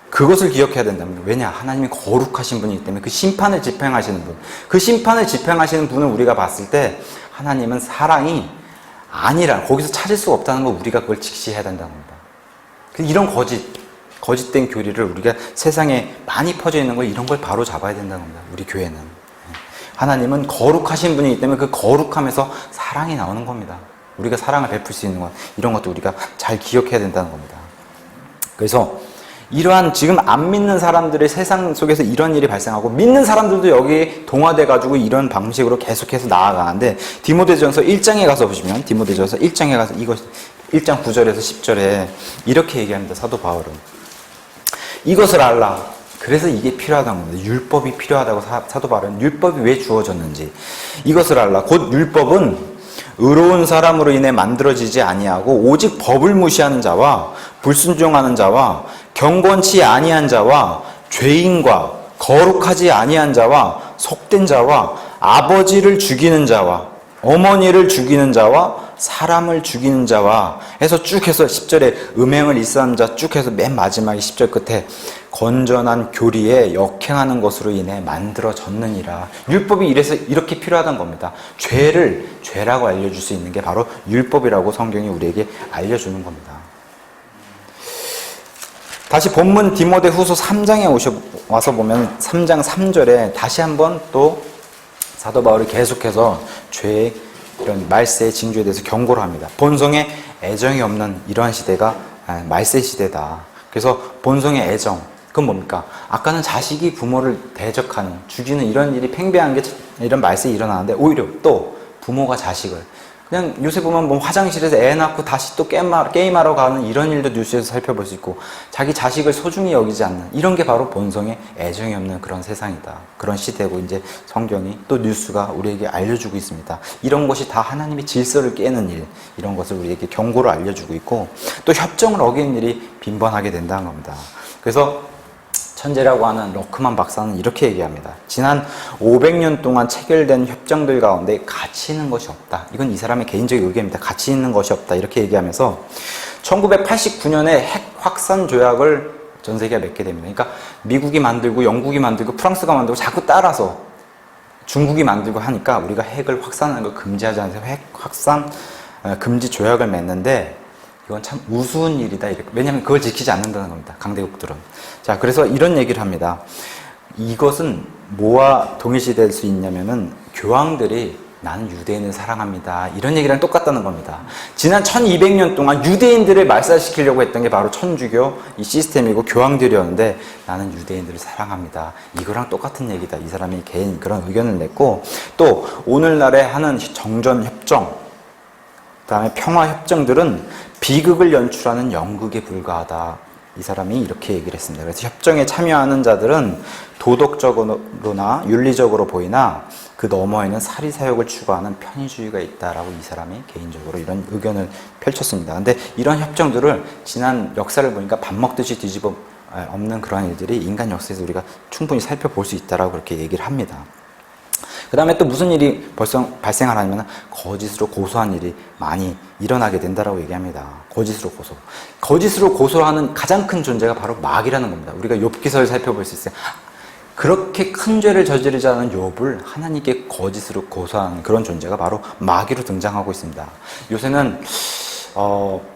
그것을 기억해야 된답니다. 왜냐? 하나님이 거룩하신 분이기 때문에 그 심판을 집행하시는 분. 그 심판을 집행하시는 분을 우리가 봤을 때 하나님은 사랑이 아니라 거기서 찾을 수가 없다는 걸 우리가 그걸 직시해야 된다는 겁니다. 이런 거짓된 교리를 우리가 세상에 많이 퍼져 있는 걸, 이런 걸 바로 잡아야 된다는 겁니다. 우리 교회는. 하나님은 거룩하신 분이기 때문에 그 거룩함에서 사랑이 나오는 겁니다. 우리가 사랑을 베풀 수 있는 것, 이런 것도 우리가 잘 기억해야 된다는 겁니다. 그래서 이러한 지금 안 믿는 사람들의 세상 속에서 이런 일이 발생하고 믿는 사람들도 여기 동화돼가지고 이런 방식으로 계속해서 나아가는데, 디모데전서 1장에 가서 보시면, 디모데전서 1장에 가서 이것 1장 9절에서 10절에 이렇게 얘기합니다. 사도 바울은 이것을 알라. 그래서 이게 필요하다는 겁니다. 율법이 필요하다고 사도 바울은, 율법이 왜 주어졌는지 이것을 알라. 곧 율법은 의로운 사람으로 인해 만들어지지 아니하고 오직 법을 무시하는 자와 불순종하는 자와 경건치 아니한 자와 죄인과 거룩하지 아니한 자와 속된 자와 아버지를 죽이는 자와 어머니를 죽이는 자와 사람을 죽이는 자와 해서 쭉 해서 10절에 음행을 일삼는 자 쭉 해서 맨 마지막에 10절 끝에 건전한 교리에 역행하는 것으로 인해 만들어졌느니라. 율법이 이래서 이렇게 필요하다는 겁니다. 죄를 죄라고 알려줄 수 있는 게 바로 율법이라고 성경이 우리에게 알려주는 겁니다. 다시 본문 디모데 후서 3장에 와서 보면 3장 3절에 다시 한번 또 사도 바울이 계속해서 죄의 이런 말세의 징조에 대해서 경고를 합니다. 본성에 애정이 없는 이러한 시대가 말세 시대다. 그래서 본성의 애정, 그건 뭡니까? 아까는 자식이 부모를 대적하는, 죽이는 이런 일이 팽배한 게 이런 말세에 일어나는데, 오히려 또 부모가 자식을, 그냥 요새 보면 뭐 화장실에서 애 낳고 다시 또 게임하러 가는 이런 일도 뉴스에서 살펴볼 수 있고, 자기 자식을 소중히 여기지 않는 이런 게 바로 본성에 애정이 없는 그런 세상이다. 그런 시대고, 이제 성경이 또 뉴스가 우리에게 알려주고 있습니다. 이런 것이 다 하나님의 질서를 깨는 일, 이런 것을 우리에게 경고를 알려주고 있고, 또 협정을 어기는 일이 빈번하게 된다는 겁니다. 그래서 천재라고 하는 러크만 박사는 이렇게 얘기합니다. 지난 500년 동안 체결된 협정들 가운데 가치 있는 것이 없다. 이건 이 사람의 개인적인 의견입니다. 가치 있는 것이 없다. 이렇게 얘기하면서 1989년에 핵 확산 조약을 전 세계가 맺게 됩니다. 그러니까 미국이 만들고 영국이 만들고 프랑스가 만들고 자꾸 따라서 중국이 만들고 하니까 우리가 핵을 확산하는 걸 금지하지 않아서 핵 확산 금지 조약을 맺는데, 이건 참 우스운 일이다. 왜냐하면 그걸 지키지 않는다는 겁니다. 강대국들은. 자, 그래서 이런 얘기를 합니다. 이것은 뭐와 동일시될 수 있냐면은 교황들이 나는 유대인을 사랑합니다. 이런 얘기랑 똑같다는 겁니다. 지난 1200년 동안 유대인들을 말살시키려고 했던 게 바로 천주교 이 시스템이고 교황들이었는데, 나는 유대인들을 사랑합니다. 이거랑 똑같은 얘기다. 이 사람이 개인 그런 의견을 냈고, 또 오늘날에 하는 정전협정, 그 다음에 평화협정들은 비극을 연출하는 연극에 불과하다. 이 사람이 이렇게 얘기를 했습니다. 그래서 협정에 참여하는 자들은 도덕적으로나 윤리적으로 보이나 그 너머에는 사리사욕을 추구하는 편의주의가 있다라고 이 사람이 개인적으로 이런 의견을 펼쳤습니다. 근데 이런 협정들을 지난 역사를 보니까 밥 먹듯이 뒤집어 없는 그런 일들이 인간 역사에서 우리가 충분히 살펴볼 수 있다라고 그렇게 얘기를 합니다. 그 다음에 또 무슨 일이 발생하냐면 거짓으로 고소한 일이 많이 일어나게 된다라고 얘기합니다. 거짓으로 고소하는 가장 큰 존재가 바로 마귀라는 겁니다. 우리가 욥기서를 살펴볼 수 있어요. 그렇게 큰 죄를 저지르지 않은 욥을 하나님께 거짓으로 고소하는 그런 존재가 바로 마귀로 등장하고 있습니다. 요새는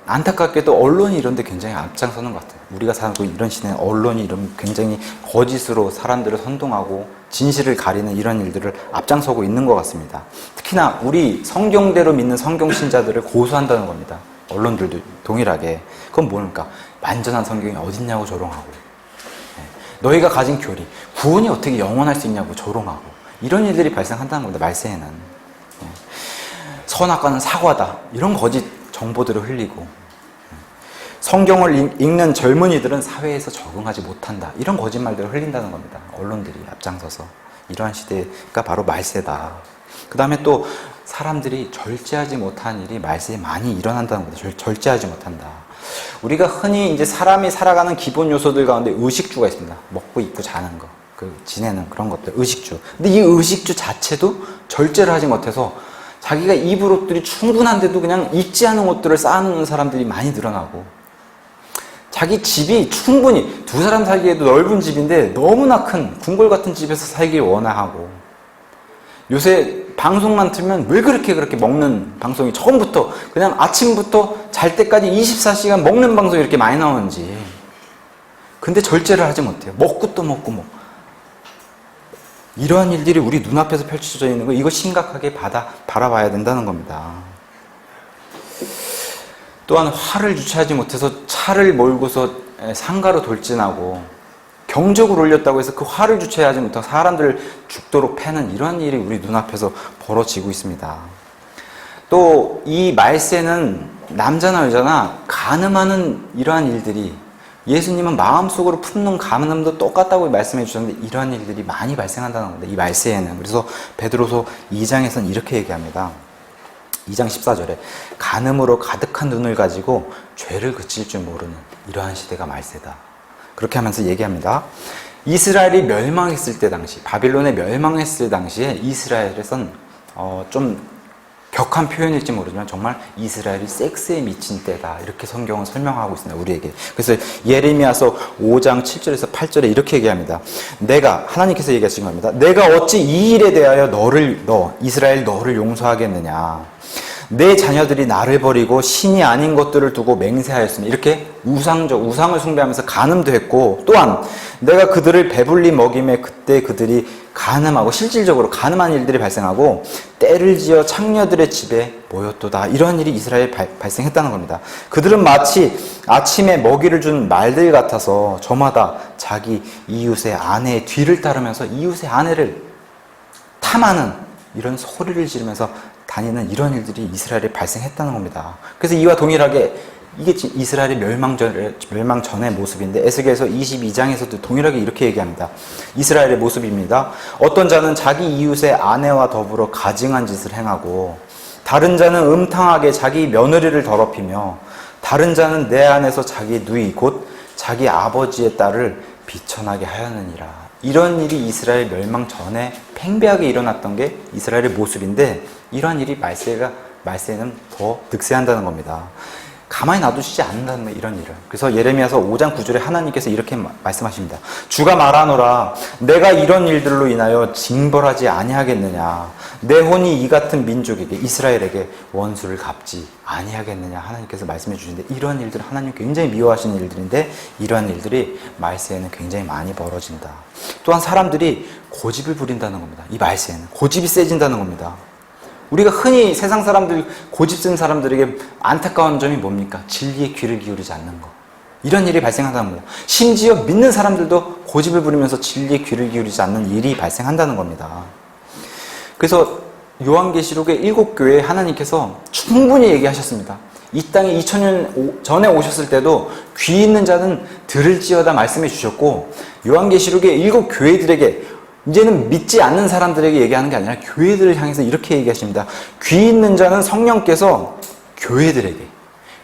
안타깝게도 언론이 이런 데 굉장히 앞장서는 것 같아요. 우리가 살고 이런 시대에 언론이 이런 굉장히 거짓으로 사람들을 선동하고 진실을 가리는 이런 일들을 앞장서고 있는 것 같습니다. 특히나 우리 성경대로 믿는 성경신자들을 고소한다는 겁니다. 언론들도 동일하게. 그건 뭡니까? 완전한 성경이 어딨냐고 조롱하고, 너희가 가진 교리, 구원이 어떻게 영원할 수 있냐고 조롱하고, 이런 일들이 발생한다는 겁니다. 말세에는. 선악과는 사과다. 이런 거짓 정보들을 흘리고, 성경을 읽는 젊은이들은 사회에서 적응하지 못한다. 이런 거짓말들을 흘린다는 겁니다. 언론들이 앞장서서. 이러한 시대가 바로 말세다. 그 다음에 또 사람들이 절제하지 못한 일이 말세에 많이 일어난다는 겁니다. 절제하지 못한다. 우리가 흔히 이제 사람이 살아가는 기본 요소들 가운데 의식주가 있습니다. 먹고 입고 자는 거, 지내는 그런 것들, 의식주. 근데 이 의식주 자체도 절제를 하지 못해서 자기가 입을 옷들이 충분한데도 그냥 입지 않은 옷들을 쌓아놓는 사람들이 많이 늘어나고, 자기 집이 충분히 두 사람 살기에도 넓은 집인데 너무나 큰 궁궐 같은 집에서 살길 원하고, 요새 방송만 틀면 왜 그렇게 먹는 방송이 처음부터 그냥 아침부터 잘 때까지 24시간 먹는 방송이 이렇게 많이 나오는지. 근데 절제를 하지 못해요. 먹고 또 먹고 이러한 일들이 우리 눈앞에서 펼쳐져 있는 거, 이거 심각하게 바라봐야 된다는 겁니다. 또한 화를 주체하지 못해서 차를 몰고서 상가로 돌진하고 경적을 울렸다고 해서 그 화를 주체하지 못하고 사람들을 죽도록 패는 이러한 일이 우리 눈앞에서 벌어지고 있습니다. 또 이 말세는 남자나 여자나 간음하는 이러한 일들이, 예수님은 마음속으로 품는 간음도 똑같다고 말씀해 주셨는데 이러한 일들이 많이 발생한다는 겁니다. 이 말세에는. 그래서 베드로서 2장에서는 이렇게 얘기합니다. 2장 14절에 간음으로 가득한 눈을 가지고 죄를 그칠 줄 모르는 이러한 시대가 말세다. 그렇게 하면서 얘기합니다. 이스라엘이 멸망했을 때 당시, 바빌론에 멸망했을 당시에 이스라엘에선 좀 격한 표현일지 모르지만 정말 이스라엘이 섹스에 미친 때다. 이렇게 성경은 설명하고 있습니다. 우리에게. 그래서 예레미야서 5장 7절에서 8절에 이렇게 얘기합니다. 하나님께서 얘기하신 겁니다. 내가 어찌 이 일에 대하여 이스라엘 너를 용서하겠느냐. 내 자녀들이 나를 버리고 신이 아닌 것들을 두고 맹세하였으며, 이렇게 우상을 숭배하면서 간음도 했고, 또한 내가 그들을 배불리 먹임에 그때 그들이 간음하고 실질적으로 간음한 일들이 발생하고 때를 지어 창녀들의 집에 모였도다. 이런 일이 이스라엘에 발생했다는 겁니다. 그들은 마치 아침에 먹이를 준 말들 같아서 저마다 자기 이웃의 아내의 뒤를 따르면서 이웃의 아내를 탐하는 이런 소리를 지르면서 다니는 이런 일들이 이스라엘에 발생했다는 겁니다. 그래서 이와 동일하게 이게 이스라엘의 멸망 전의 모습인데, 에스겔서 22장에서도 동일하게 이렇게 얘기합니다. 이스라엘의 모습입니다. 어떤 자는 자기 이웃의 아내와 더불어 가증한 짓을 행하고, 다른 자는 음탕하게 자기 며느리를 더럽히며, 다른 자는 내 안에서 자기 누이 곧 자기 아버지의 딸을 비천하게 하였느니라. 이런 일이 이스라엘 멸망 전에 팽배하게 일어났던 게 이스라엘의 모습인데, 이러한 일이 말세에는 더 득세한다는 겁니다. 가만히 놔두시지 않는다는 이런 일을. 그래서 예레미야서 5장 9절에 하나님께서 이렇게 말씀하십니다. 주가 말하노라, 내가 이런 일들로 인하여 징벌하지 아니하겠느냐. 내 혼이 이 같은 민족에게, 이스라엘에게 원수를 갚지 아니하겠느냐. 하나님께서 말씀해 주시는데, 이러한 일들은 하나님 굉장히 미워하시는 일들인데, 이러한 일들이 말세에는 굉장히 많이 벌어진다. 또한 사람들이 고집을 부린다는 겁니다. 이 말세에는 고집이 세진다는 겁니다. 우리가 흔히 세상 사람들, 고집 쓴 사람들에게 안타까운 점이 뭡니까? 진리에 귀를 기울이지 않는 것. 이런 일이 발생한다는 겁니다. 심지어 믿는 사람들도 고집을 부리면서 진리에 귀를 기울이지 않는 일이 발생한다는 겁니다. 그래서 요한계시록의 7교회에 하나님께서 충분히 얘기하셨습니다. 이 땅에 2000년 전에 오셨을 때도 귀 있는 자는 들을지어다 말씀해 주셨고, 요한계시록의 7교회들에게, 이제는 믿지 않는 사람들에게 얘기하는 게 아니라 교회들을 향해서 이렇게 얘기하십니다. 귀 있는 자는 성령께서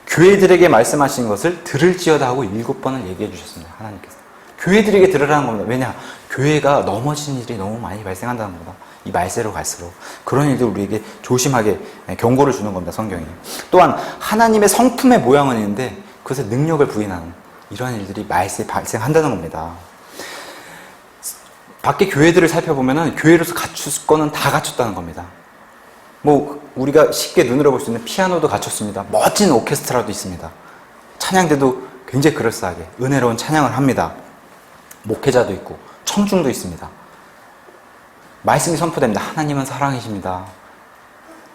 교회들에게 말씀하신 것을 들을지어다 하고 7번을 얘기해 주셨습니다. 하나님께서. 교회들에게 들으라는 겁니다. 왜냐? 교회가 넘어진 일이 너무 많이 발생한다는 겁니다. 이 말세로 갈수록. 그런 일들 우리에게 조심하게 경고를 주는 겁니다. 성경이. 또한 하나님의 성품의 모양은 있는데 그것에 능력을 부인하는 이러한 일들이 말세에 발생한다는 겁니다. 밖에 교회들을 살펴보면은 교회로서 갖출 거는 다 갖췄다는 겁니다. 우리가 쉽게 눈으로 볼 수 있는 피아노도 갖췄습니다. 멋진 오케스트라도 있습니다. 찬양대도 굉장히 그럴싸하게 은혜로운 찬양을 합니다. 목회자도 있고 청중도 있습니다. 말씀이 선포됩니다. 하나님은 사랑이십니다.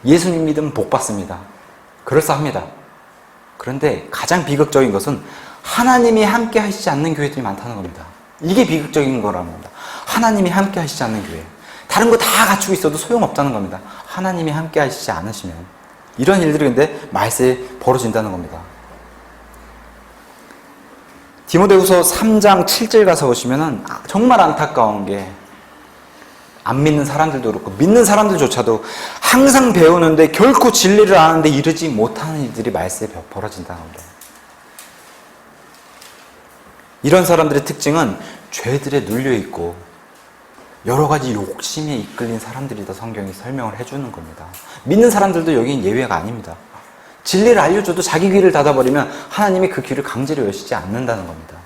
예수님 믿으면 복 받습니다. 그럴싸합니다. 그런데 가장 비극적인 것은 하나님이 함께 하시지 않는 교회들이 많다는 겁니다. 이게 비극적인 거라는 겁니다. 하나님이 함께 하시지 않는 교회. 다른 거 다 갖추고 있어도 소용없다는 겁니다. 하나님이 함께 하시지 않으시면. 이런 일들이 근데 말세에 벌어진다는 겁니다. 디모데후서 3장 7절 가서 보시면은 정말 안타까운 게, 안 믿는 사람들도 그렇고 믿는 사람들조차도 항상 배우는데 결코 진리를 아는데 이르지 못하는 일들이 말세에 벌어진다는 겁니다. 이런 사람들의 특징은 죄들에 눌려있고 여러 가지 욕심에 이끌린 사람들이다. 성경이 설명을 해주는 겁니다. 믿는 사람들도 여기는 예외가 아닙니다. 진리를 알려줘도 자기 귀를 닫아버리면 하나님이 그 귀를 강제로 여시지 않는다는 겁니다.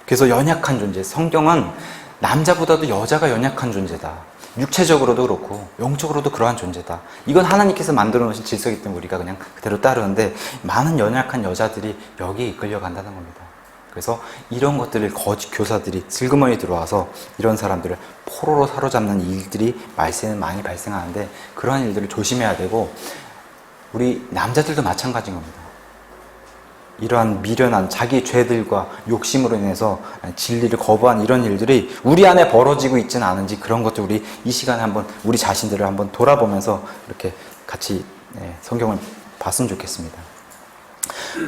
그래서 연약한 존재, 성경은 남자보다도 여자가 연약한 존재다. 육체적으로도 그렇고 영적으로도 그러한 존재다. 이건 하나님께서 만들어 놓으신 질서이기 때문에 우리가 그냥 그대로 따르는데, 많은 연약한 여자들이 여기에 이끌려 간다는 겁니다. 그래서 이런 것들을 거짓 교사들이 슬그머니 들어와서 이런 사람들을 포로로 사로잡는 일들이 말세에는 많이 발생하는데, 그러한 일들을 조심해야 되고, 우리 남자들도 마찬가지인 겁니다. 이러한 미련한 자기 죄들과 욕심으로 인해서 진리를 거부한 이런 일들이 우리 안에 벌어지고 있지는 않은지, 그런 것들 우리 이 시간에 한번 우리 자신들을 한번 돌아보면서 이렇게 같이 성경을 봤으면 좋겠습니다.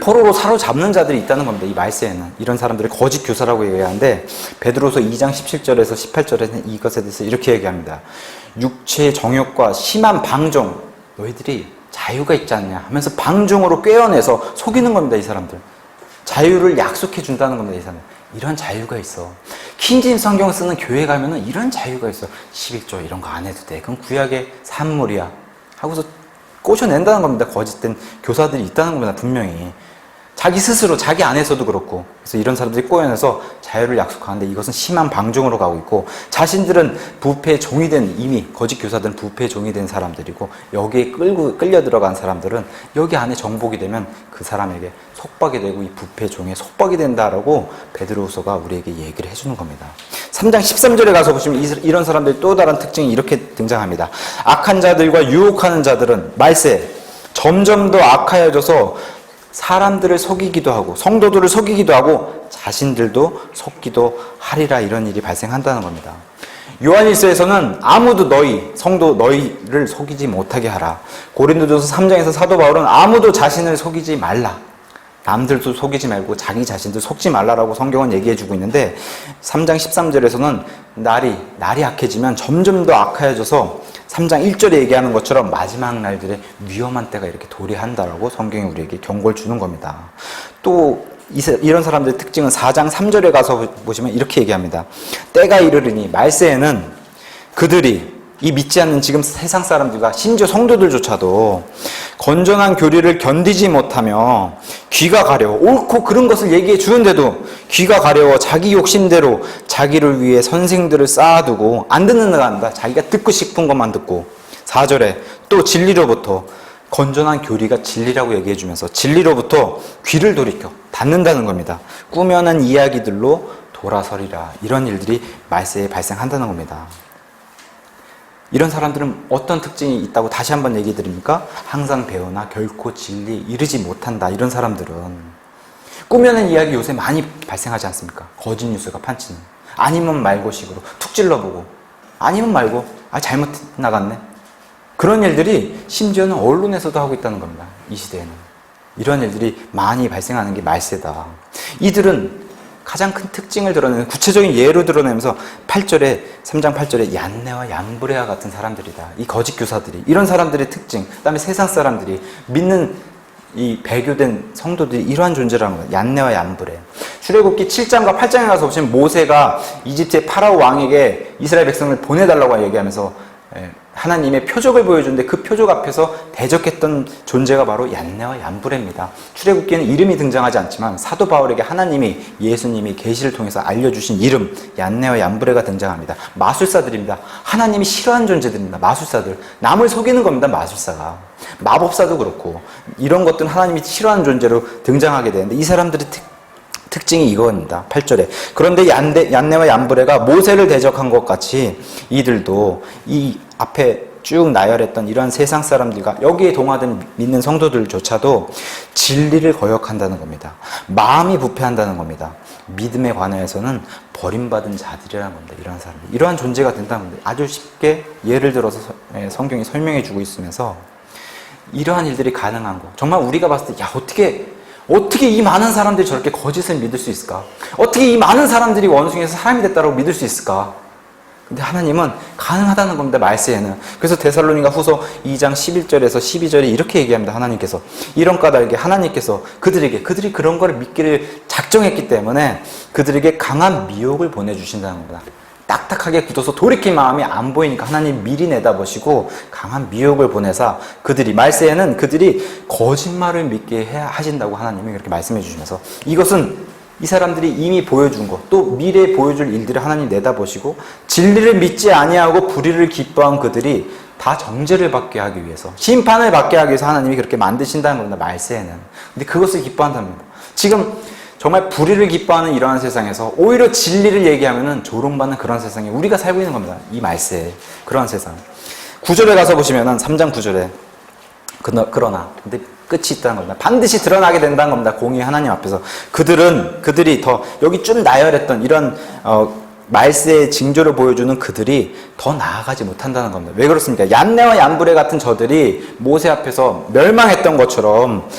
포로로 사로잡는 자들이 있다는 겁니다. 이 말세에는 이런 사람들을 거짓 교사라고 얘기하는데, 베드로서 2장 17절에서 18절에는 이것에 대해서 이렇게 얘기합니다. 육체의 정욕과 심한 방종, 너희들이 자유가 있지 않냐 하면서 방종으로 꿰어내서 속이는 겁니다. 이 사람들 자유를 약속해 준다는 겁니다. 이 사람들 이런 자유가 있어. 킹제임스 성경 쓰는 교회 가면은 이런 자유가 있어. 11조 이런 거 안 해도 돼, 그건 구약의 산물이야 하고서 꼬셔낸다는 겁니다. 거짓된 교사들이 있다는 겁니다. 분명히 자기 스스로, 자기 안에서도 그렇고. 그래서 이런 사람들이 꼬여내서 자유를 약속하는데, 이것은 심한 방종으로 가고 있고, 자신들은 부패의 종이 된, 이미 거짓 교사들은 부패의 종이 된 사람들이고, 여기에 끌려 들어간 사람들은 여기 안에 정복이 되면 그 사람에게 속박이 되고, 이 부패의 종에 속박이 된다라고 베드로후서가 우리에게 얘기를 해주는 겁니다. 3장 13절에 가서 보시면 이런 사람들의 또 다른 특징이 이렇게 등장합니다. 악한 자들과 유혹하는 자들은 말세 점점 더 악하여져서 사람들을 속이기도 하고, 성도들을 속이기도 하고, 자신들도 속기도 하리라. 이런 일이 발생한다는 겁니다. 요한일서에서는 아무도 성도 너희를 속이지 못하게 하라. 고린도전서 3장에서 사도 바울은 아무도 자신을 속이지 말라, 남들도 속이지 말고 자기 자신도 속지 말라라고 성경은 얘기해주고 있는데, 3장 13절에서는 날이 악해지면 점점 더 악해져서 3장 1절에 얘기하는 것처럼 마지막 날들의 위험한 때가 이렇게 도래한다라고 성경이 우리에게 경고를 주는 겁니다. 또 이런 사람들의 특징은 4장 3절에 가서 보시면 이렇게 얘기합니다. 때가 이르르니 말세에는 그들이, 이 믿지 않는 지금 세상 사람들과 심지어 성도들조차도 건전한 교리를 견디지 못하며 귀가 가려워, 옳고 그른 것을 얘기해 주는데도 귀가 가려워 자기 욕심대로 자기를 위해 선생들을 쌓아두고 안 듣는 데가 아니라 자기가 듣고 싶은 것만 듣고, 4절에 또 진리로부터, 건전한 교리가 진리라고 얘기해 주면서 진리로부터 귀를 돌이켜 닫는다는 겁니다. 꾸며낸 이야기들로 돌아서리라. 이런 일들이 말세에 발생한다는 겁니다. 이런 사람들은 어떤 특징이 있다고 다시 한번 얘기 드립니까? 항상 배우나 결코 진리에 이르지 못한다. 이런 사람들은 꾸며낸 이야기 요새 많이 발생하지 않습니까? 거짓 뉴스가 판치는, 아니면 말고식으로 툭 찔러보고, 아니면 말고 잘못 나갔네, 그런 일들이 심지어는 언론에서도 하고 있다는 겁니다. 이 시대에는 이런 일들이 많이 발생하는 게 말세다. 이들은 가장 큰 특징을 드러내는 구체적인 예로 드러내면서 3장 8절에 얀네와 얀브레와 같은 사람들이다. 이 거짓 교사들이, 이런 사람들의 특징, 그다음에 세상 사람들이 믿는 이 배교된 성도들이 이러한 존재라는 거예요. 얀네와 얀브레. 출애굽기 7장과 8장에 가서 보시면 모세가 이집트의 파라오 왕에게 이스라엘 백성을 보내달라고 얘기하면서 하나님의 표적을 보여주는데, 그 표적 앞에서 대적했던 존재가 바로 얀네와 얀브레입니다. 출애굽기에는 이름이 등장하지 않지만 사도 바울에게 하나님이, 예수님이 계시를 통해서 알려주신 이름 얀네와 얀브레가 등장합니다. 마술사들입니다. 하나님이 싫어하는 존재들입니다. 마술사들. 남을 속이는 겁니다. 마술사가. 마법사도 그렇고 이런 것들은 하나님이 싫어하는 존재로 등장하게 되는데, 이 사람들의 특징이 이겁니다. 8절에 그런데 얀네와 얀브레가 모세를 대적한 것 같이 이들도 이 앞에 쭉 나열했던 이러한 세상 사람들과 여기에 동화된 믿는 성도들조차도 진리를 거역한다는 겁니다. 마음이 부패한다는 겁니다. 믿음에 관해서는 버림받은 자들이라는 겁니다. 이러한 사람들, 이러한 존재가 된다는 겁니다. 아주 쉽게 예를 들어서 성경이 설명해 주고 있으면서 이러한 일들이 가능한 거, 정말 우리가 봤을 때 어떻게 이 많은 사람들이 저렇게 거짓을 믿을 수 있을까? 어떻게 이 많은 사람들이 원숭이에서 사람이 됐다고 믿을 수 있을까? 근데 하나님은 가능하다는 겁니다. 말세에는. 그래서 데살로니가 후서 2장 11절에서 12절에 이렇게 얘기합니다. 하나님께서 이런 까닭에 하나님께서 그들이 그런 거를 믿기를 작정했기 때문에 그들에게 강한 미혹을 보내주신다는 겁니다. 딱딱하게 굳어서 돌이킬 마음이 안 보이니까 하나님 미리 내다보시고 강한 미혹을 보내사 말세에는 그들이 거짓말을 믿게 하신다고 하나님이 그렇게 말씀해 주시면서, 이것은 이 사람들이 이미 보여준 것, 또 미래에 보여줄 일들을 하나님 내다보시고 진리를 믿지 아니하고 불의를 기뻐한 그들이 다 정죄를 받게 하기 위해서, 심판을 받게 하기 위해서 하나님이 그렇게 만드신다는 겁니다. 말세에는. 근데 그것을 기뻐한다는 겁니다. 지금 정말 불의를 기뻐하는 이러한 세상에서 오히려 진리를 얘기하면은 조롱받는 그런 세상에 우리가 살고 있는 겁니다. 이 말세에. 그런 세상. 9절에 가서 보시면은 3장 9절에 그러나 근데 끝이 있다는 겁니다. 반드시 드러나게 된다는 겁니다. 공의 하나님 앞에서. 그들이 더 여기 좀 나열했던 이런 말세의 징조를 보여주는 그들이 더 나아가지 못한다는 겁니다. 왜 그렇습니까? 얀네와 얀브레 같은 저들이 모세 앞에서 멸망했던 것처럼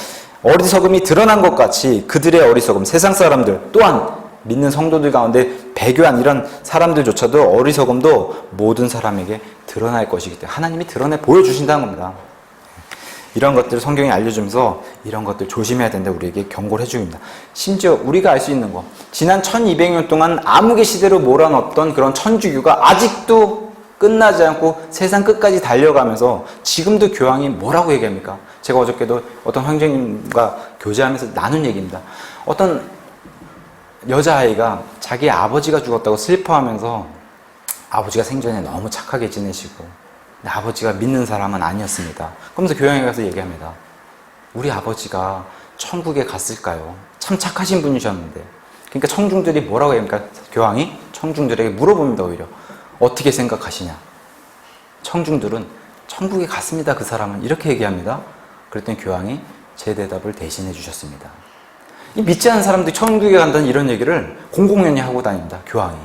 어리석음이 드러난 것 같이 그들의 어리석음, 세상 사람들 또한 믿는 성도들 가운데 배교한 이런 사람들조차도 어리석음도 모든 사람에게 드러날 것이기 때문에 하나님이 드러내 보여주신다는 겁니다. 이런 것들을 성경이 알려주면서 이런 것들 조심해야 된다 우리에게 경고를 해줍니다. 심지어 우리가 알 수 있는 거, 지난 1200년 동안 암흑의 시대로 몰아넣었던 그런 천주교가 아직도 끝나지 않고 세상 끝까지 달려가면서 지금도 교황이 뭐라고 얘기합니까? 제가 어저께도 어떤 황제님과 교제하면서 나눈 얘기입니다. 어떤 여자아이가 자기 아버지가 죽었다고 슬퍼하면서 아버지가 생전에 너무 착하게 지내시고 아버지가 믿는 사람은 아니었습니다. 그러면서 교양에 가서 얘기합니다. 우리 아버지가 천국에 갔을까요? 참 착하신 분이셨는데. 그러니까 청중들이 뭐라고 합니까? 교황이 청중들에게 물어봅니다. 오히려 어떻게 생각하시냐? 청중들은 천국에 갔습니다. 그 사람은 이렇게 얘기합니다. 그랬더니 교황이 제 대답을 대신해 주셨습니다. 이 믿지 않는 사람들이 천국에 간다는 이런 얘기를 공공연히 하고 다닙니다. 교황이.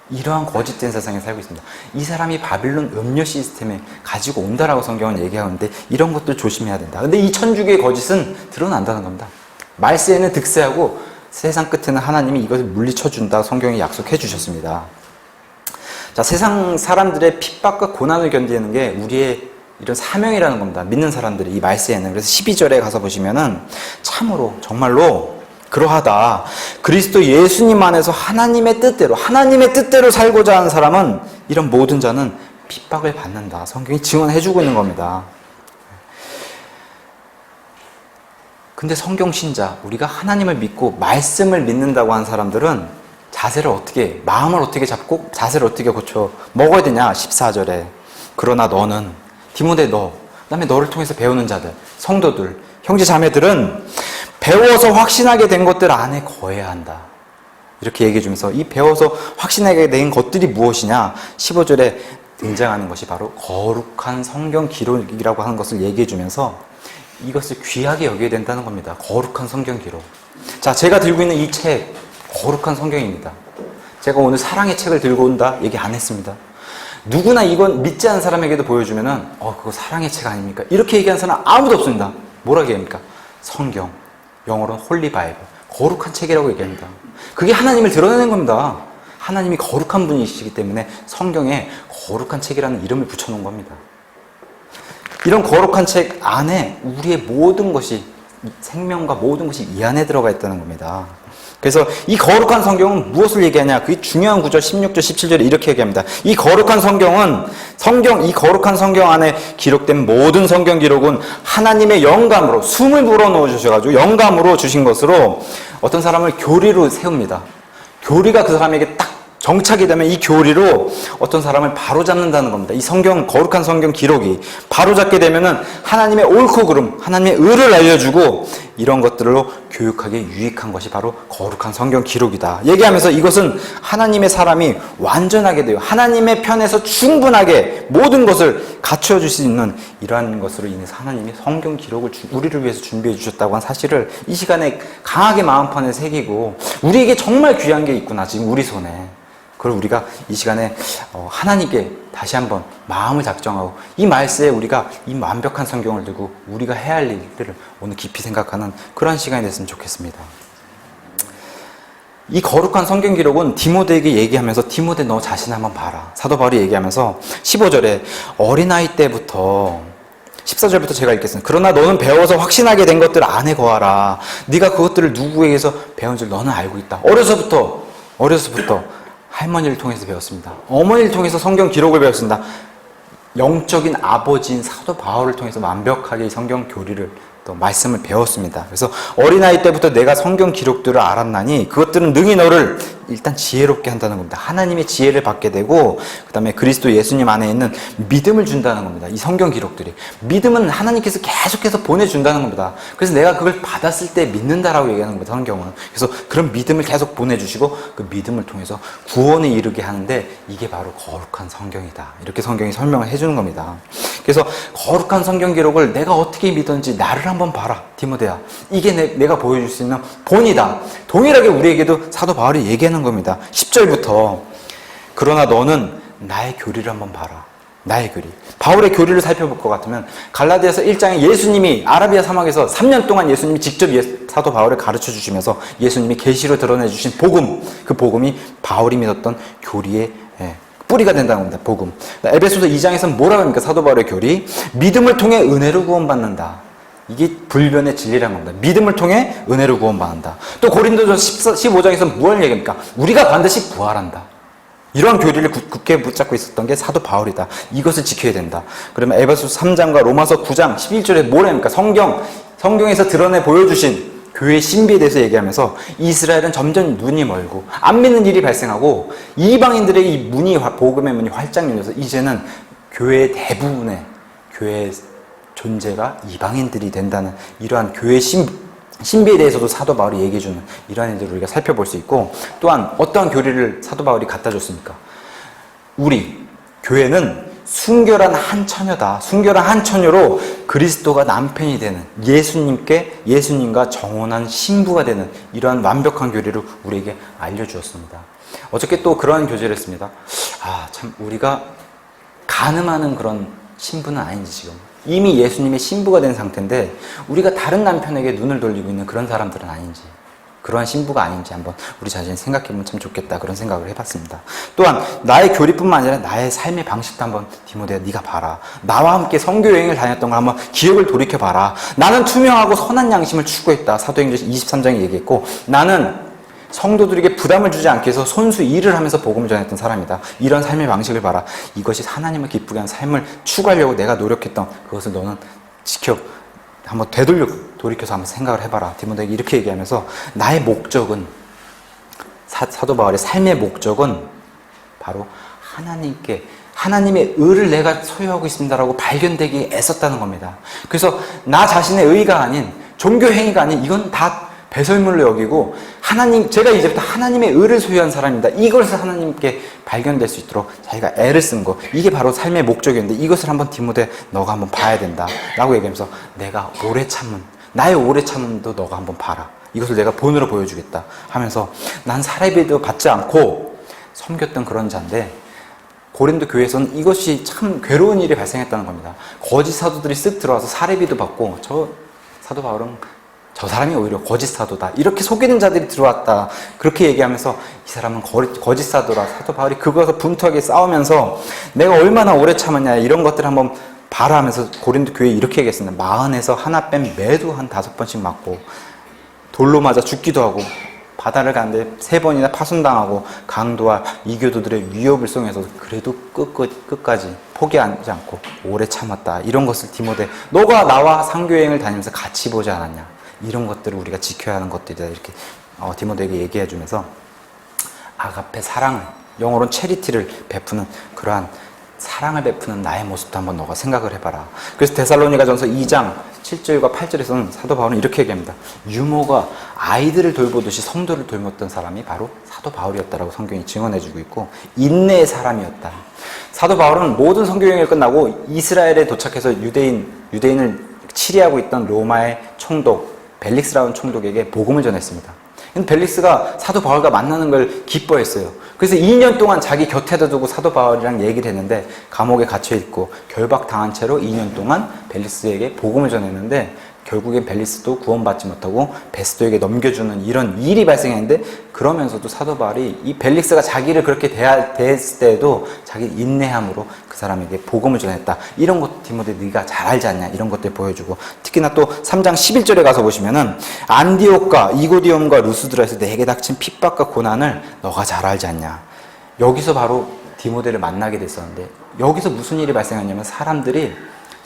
이러한 거짓된 세상에 살고 있습니다. 이 사람이 바빌론 음료 시스템에 가지고 온다라고 성경은 얘기하는데 이런 것들 조심해야 된다. 근데 이 천주교의 거짓은 드러난다는 겁니다. 말세에는 득세하고 세상 끝에는 하나님이 이것을 물리쳐준다 성경이 약속해 주셨습니다. 자, 세상 사람들의 핍박과 고난을 견디는 게 우리의 이런 사명이라는 겁니다. 믿는 사람들이 이 말세에는. 그래서 12절에 가서 보시면은 참으로 정말로 그러하다. 그리스도 예수님 안에서 하나님의 뜻대로 살고자 하는 사람은 이런 모든 자는 핍박을 받는다. 성경이 증언해주고 있는 겁니다. 근데 성경 신자, 우리가 하나님을 믿고 말씀을 믿는다고 하는 사람들은 마음을 어떻게 잡고 자세를 어떻게 고쳐 먹어야 되냐? 14절에. 그러나 너는, 디모데 너, 그 다음에 너를 통해서 배우는 자들, 성도들, 형제 자매들은 배워서 확신하게 된 것들 안에 거해야 한다. 이렇게 얘기해 주면서 이 배워서 확신하게 된 것들이 무엇이냐? 15절에 등장하는 것이 바로 거룩한 성경 기록이라고 하는 것을 얘기해 주면서 이것을 귀하게 여겨야 된다는 겁니다. 거룩한 성경 기록. 자, 제가 들고 있는 이 책, 거룩한 성경입니다. 제가 오늘 사랑의 책을 들고 온다 얘기 안 했습니다. 누구나 이건 믿지 않는 사람에게도 보여주면은 그거 사랑의 책 아닙니까? 이렇게 얘기하는 사람 아무도 없습니다. 뭐라고 얘기합니까? 성경, 영어로는 홀리 바이블, 거룩한 책이라고 얘기합니다. 그게 하나님을 드러내는 겁니다. 하나님이 거룩한 분이시기 때문에 성경에 거룩한 책이라는 이름을 붙여놓은 겁니다. 이런 거룩한 책 안에 우리의 모든 것이, 생명과 모든 것이 이 안에 들어가 있다는 겁니다. 그래서 이 거룩한 성경은 무엇을 얘기하냐? 그 중요한 구절 16절 17절에 이렇게 얘기합니다. 이 거룩한 성경은 이 거룩한 성경 안에 기록된 모든 성경 기록은 하나님의 영감으로 숨을 불어넣어 주셔가지고 영감으로 주신 것으로 어떤 사람을 교리로 세웁니다. 교리가 그 사람에게 딱 정착이 되면 이 교리로 어떤 사람을 바로잡는다는 겁니다. 이 거룩한 성경 기록이 바로잡게 되면은 하나님의 옳고 그름, 하나님의 의를 알려주고 이런 것들로 교육하기에 유익한 것이 바로 거룩한 성경 기록이다. 얘기하면서 이것은 하나님의 사람이 완전하게 되어 하나님의 편에서 충분하게 모든 것을 갖춰줄 수 있는 이러한 것으로 인해서 하나님이 성경 기록을 우리를 위해서 준비해 주셨다고 한 사실을 이 시간에 강하게 마음판에 새기고 우리에게 정말 귀한 게 있구나, 지금 우리 손에. 그걸 우리가 이 시간에 하나님께 다시 한번 마음을 작정하고 이 말세에 우리가 이 완벽한 성경을 두고 우리가 해야 할 일들을 오늘 깊이 생각하는 그런 시간이 됐으면 좋겠습니다. 이 거룩한 성경 기록은 디모데에게 얘기하면서 디모데 너 자신 한번 봐라. 사도 바울이 얘기하면서 15절에 어린아이 때부터 14절부터 제가 읽겠습니다. 그러나 너는 배워서 확신하게 된 것들 안에 거하라. 네가 그것들을 누구에게서 배운 줄 너는 알고 있다. 어려서부터 할머니를 통해서 배웠습니다. 어머니를 통해서 성경 기록을 배웠습니다. 영적인 아버지인 사도 바울을 통해서 완벽하게 이 성경 교리를 또 말씀을 배웠습니다. 그래서 어린아이 때부터 내가 성경 기록들을 알았나니 그것들은 능히 너를 일단 지혜롭게 한다는 겁니다. 하나님의 지혜를 받게 되고 그 다음에 그리스도 예수님 안에 있는 믿음을 준다는 겁니다. 이 성경 기록들이. 믿음은 하나님께서 계속해서 보내준다는 겁니다. 그래서 내가 그걸 받았을 때 믿는다라고 얘기하는 겁니다. 성경은. 그래서 그런 믿음을 계속 보내주시고 그 믿음을 통해서 구원에 이르게 하는데 이게 바로 거룩한 성경이다. 이렇게 성경이 설명을 해주는 겁니다. 그래서 거룩한 성경 기록을 내가 어떻게 믿었는지 나를 한번 봐라. 디모데야. 이게 내가 보여줄 수 있는 본이다. 동일하게 우리에게도 사도 바울이 얘기하는 겁니다. 10절부터 그러나 너는 나의 교리를 한번 봐라. 나의 교리. 바울의 교리를 살펴볼 것 같으면 갈라디아서 1장에 예수님이 아라비아 사막에서 3년 동안 예수님이 직접 사도 바울을 가르쳐 주시면서 예수님이 계시로 드러내 주신 복음, 그 복음이 바울이 믿었던 교리의 뿌리가 된다는 겁니다. 복음. 에베소서 2장에서는 뭐라고 합니까? 사도 바울의 교리. 믿음을 통해 은혜로 구원받는다. 이게 불변의 진리라는 겁니다. 믿음을 통해 은혜로 구원받는다. 또 고린도전서 15장에서는 무엇을 얘기합니까? 우리가 반드시 부활한다. 이러한 교리를 굳게 붙잡고 있었던 게 사도 바울이다. 이것을 지켜야 된다. 그러면 에베소서 3장과 로마서 9장 11절에 뭐랍니까? 성경에서 드러내 보여주신 교회의 신비에 대해서 얘기하면서 이스라엘은 점점 눈이 멀고 안 믿는 일이 발생하고 이방인들의 이 복음의 문이 활짝 열려서 이제는 교회의 대부분의 교회의 존재가 이방인들이 된다는 이러한 교회의 신비에 대해서도 사도 바울이 얘기해주는 이러한 일들을 우리가 살펴볼 수 있고, 또한 어떠한 교리를 사도 바울이 갖다 줬습니까? 우리 교회는 순결한 한 처녀다. 순결한 한 처녀로 그리스도가 남편이 되는 예수님과 정혼한 신부가 되는 이러한 완벽한 교리를 우리에게 알려주었습니다. 어저께 또 그러한 교제를 했습니다. 참 우리가 가늠하는 그런 신부는 아닌지 지금 이미 예수님의 신부가 된 상태인데 우리가 다른 남편에게 눈을 돌리고 있는 그런 사람들은 아닌지, 그러한 신부가 아닌지 한번 우리 자신이 생각해보면 참 좋겠다, 그런 생각을 해봤습니다. 또한 나의 교리뿐만 아니라 나의 삶의 방식도 한번 디모데야 네가 봐라. 나와 함께 선교여행을 다녔던 걸 한번 기억을 돌이켜봐라. 나는 투명하고 선한 양심을 추구했다. 사도행전 23장에 얘기했고, 나는 성도들에게 부담을 주지 않기 위해서 손수 일을 하면서 복음을 전했던 사람이다. 이런 삶의 방식을 봐라. 이것이 하나님을 기쁘게 하는 삶을 추구하려고 내가 노력했던 그것을 너는 한번 돌이켜서 한번 생각을 해봐라. 디모데에게 이렇게 얘기하면서 나의 목적은, 사도 바울의 삶의 목적은 바로 하나님의 의를 내가 소유하고 있습니다라고 발견되기 애썼다는 겁니다. 그래서 나 자신의 의가 아닌, 종교 행위가 아닌, 이건 다 배설물로 여기고 제가 이제부터 하나님의 의를 소유한 사람입니다. 이것을 하나님께 발견될 수 있도록 자기가 애를 쓴 거, 이게 바로 삶의 목적이었는데 이것을 한번 디모데 너가 한번 봐야 된다 라고 얘기하면서 내가 나의 오래 참음도 너가 한번 봐라. 이것을 내가 본으로 보여주겠다 하면서 난 사례비도 받지 않고 섬겼던 그런 자인데, 고린도 교회에서는 이것이 참 괴로운 일이 발생했다는 겁니다. 거짓 사도들이 쓱 들어와서 사례비도 받고, 사도 바울은 저 사람이 오히려 거짓 사도다, 이렇게 속이는 자들이 들어왔다, 그렇게 얘기하면서 이 사람은 거짓 사도라. 사도 바울이 그거에서 분투하게 싸우면서 내가 얼마나 오래 참았냐, 이런 것들을 한번 봐라 하면서 고린도 교회에 이렇게 얘기했습니다. 마흔에서 하나 뺀 매도 한 5번씩 맞고, 돌로 맞아 죽기도 하고, 바다를 가는데 3번이나 파손당하고, 강도와 이교도들의 위협을 속에서 그래도 끝까지 포기하지 않고 오래 참았다. 이런 것을 디모데, 너가 나와 상교여행을 다니면서 같이 보지 않았냐, 이런 것들을 우리가 지켜야 하는 것들이다. 이렇게 디모데에게 얘기해 주면서 아가페, 사랑을, 영어로는 체리티를 베푸는, 그러한 사랑을 베푸는 나의 모습도 한번 너가 생각을 해봐라. 그래서 데살로니가전서 2장 7절과 8절에서는 사도 바울은 이렇게 얘기합니다. 유모가 아이들을 돌보듯이 성도를 돌봤던 사람이 바로 사도 바울이었다라고 성경이 증언해주고 있고, 인내의 사람이었다. 사도 바울은 모든 선교여행을 끝나고 이스라엘에 도착해서 유대인을 치리하고 있던 로마의 총독 벨릭스라는 총독에게 복음을 전했습니다. 근데 벨릭스가 사도 바울과 만나는 걸 기뻐했어요. 그래서 2년 동안 자기 곁에다 두고 사도 바울이랑 얘기를 했는데, 감옥에 갇혀있고 결박당한 채로 2년 동안 벨릭스에게 복음을 전했는데 결국엔 벨릭스도 구원받지 못하고 베스도에게 넘겨주는 이런 일이 발생했는데, 그러면서도 사도 바울이 이 벨릭스가 자기를 그렇게 대했을 때에도 자기 인내함으로 그 사람에게 복음을 전했다. 이런 것 디모데 네가 잘 알지 않냐, 이런 것들 보여주고, 특히나 또 3장 11절에 가서 보시면은 안디옥과 이고디움과 루스드라에서 내게 닥친 핍박과 고난을 너가 잘 알지 않냐. 여기서 바로 디모데를 만나게 됐었는데, 여기서 무슨 일이 발생했냐면 사람들이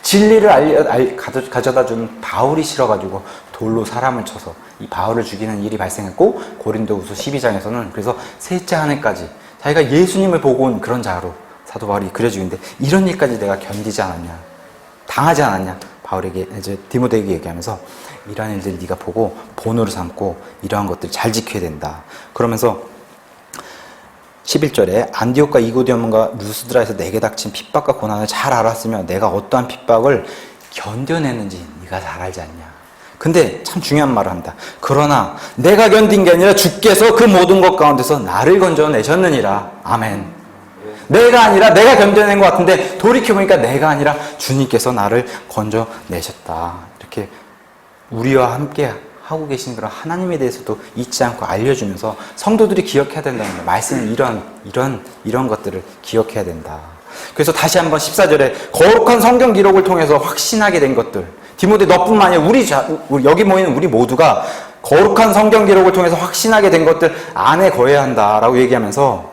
진리를 가져다 주는 바울이 싫어가지고 돌로 사람을 쳐서 이 바울을 죽이는 일이 발생했고, 고린도후서 12장에서는 그래서 셋째 하늘까지 자기가 예수님을 보고 온 그런 자로 사도 바울이 그려지고 있는데, 이런 일까지 내가 견디지 않았냐, 당하지 않았냐, 바울에게 이제 디모데에게 얘기하면서 이러한 일들 네가 보고 본으로 삼고 이러한 것들 잘 지켜야 된다. 그러면서 11절에 안디옥과 이고디움과 루스드라에서 내게 닥친 핍박과 고난을 잘 알았으며 내가 어떠한 핍박을 견뎌내는지 네가 잘 알지 않냐. 근데 참 중요한 말을 합니다. 그러나 내가 견딘 게 아니라 주께서 그 모든 것 가운데서 나를 건져내셨느니라. 아멘. 내가 아니라 내가 견뎌낸 것 같은데 돌이켜보니까 내가 아니라 주님께서 나를 건져내셨다. 이렇게 우리와 함께 하고 계신 그런 하나님에 대해서도 잊지 않고 알려주면서 성도들이 기억해야 된다는 거예요. 말씀은 이런 것들을 기억해야 된다. 그래서 다시 한번 14절에 거룩한 성경 기록을 통해서 확신하게 된 것들, 디모데 너뿐만 아니라 우리 여기 모이는 우리 모두가 거룩한 성경 기록을 통해서 확신하게 된 것들 안에 거해야 한다라고 얘기하면서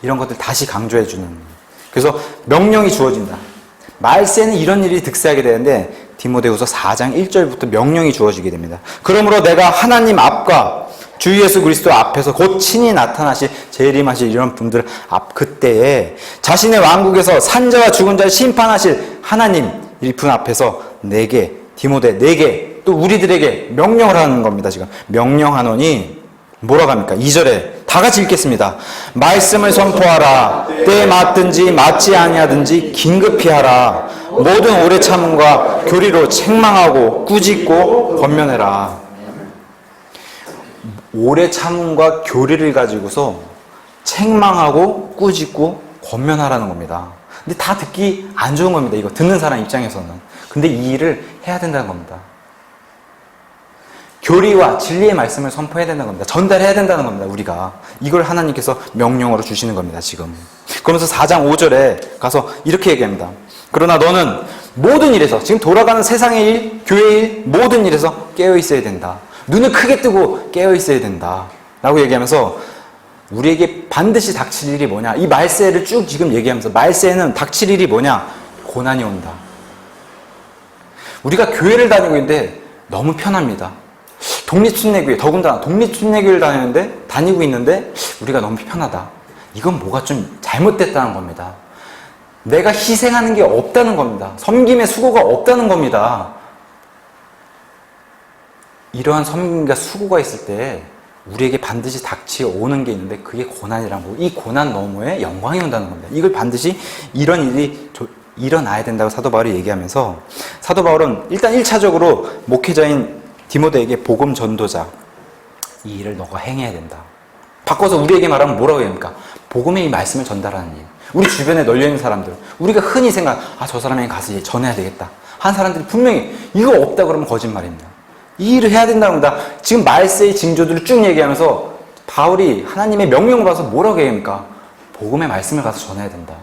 이런 것들 다시 강조해 주는. 그래서 명령이 주어진다. 말세는 이런 일이 득세하게 되는데 디모데후서 4장 1절부터 명령이 주어지게 됩니다. 그러므로 내가 하나님 앞과 주 예수 그리스도 앞에서 곧 친히 나타나실 재림하실 이런 분들 앞 그때에 자신의 왕국에서 산자와 죽은 자를 심판하실 하나님 이 분 앞에서 내게 디모데 내게 또 우리들에게 명령을 하는 겁니다. 지금 명령하노니 뭐라고 합니까? 2절에 다 같이 읽겠습니다. 말씀을 선포하라. 때에 맞든지 맞지 아니하든지 긴급히 하라. 모든 오래 참음과 교리로 책망하고 꾸짖고 권면해라. 오래 참음과 교리를 가지고서 책망하고 꾸짖고 권면하라는 겁니다. 근데 다 듣기 안 좋은 겁니다. 이거 듣는 사람 입장에서는. 근데 이 일을 해야 된다는 겁니다. 교리와 진리의 말씀을 선포해야 된다는 겁니다. 전달해야 된다는 겁니다. 우리가. 이걸 하나님께서 명령으로 주시는 겁니다. 지금. 그러면서 4장 5절에 가서 이렇게 얘기합니다. 그러나 너는 모든 일에서, 지금 돌아가는 세상의 일, 교회의 일, 모든 일에서 깨어 있어야 된다. 눈을 크게 뜨고 깨어 있어야 된다. 라고 얘기하면서 우리에게 반드시 닥칠 일이 뭐냐. 이 말세를 쭉 지금 얘기하면서 말세에는 닥칠 일이 뭐냐. 고난이 온다. 우리가 교회를 다니고 있는데 너무 편합니다. 독립순례교회, 더군다나 독립순례교회를 다니고 있는데 우리가 너무 편하다. 이건 뭐가 좀 잘못됐다는 겁니다. 내가 희생하는 게 없다는 겁니다. 섬김의 수고가 없다는 겁니다. 이러한 섬김과 수고가 있을 때 우리에게 반드시 닥치오는 게 있는데 그게 고난이란 거고, 이 고난 너머에 영광이 온다는 겁니다. 이걸 반드시 이런 일이 일어나야 된다고 사도 바울이 얘기하면서, 사도 바울은 일단 1차적으로 목회자인 디모데에게 복음 전도자, 이 일을 너가 행해야 된다. 바꿔서 우리에게 말하면 뭐라고 해야 합니까? 복음의 이 말씀을 전달하는 일. 우리 주변에 널려있는 사람들, 우리가 흔히 저 사람에게 가서 전해야 되겠다 한 사람들이 분명히 이거 없다 그러면 거짓말입니다. 이 일을 해야 된다는 겁니다. 지금 말세의 징조들을 쭉 얘기하면서 바울이 하나님의 명령을 받아서 뭐라고 얘기합니까? 복음의 말씀을 가서 전해야 된다.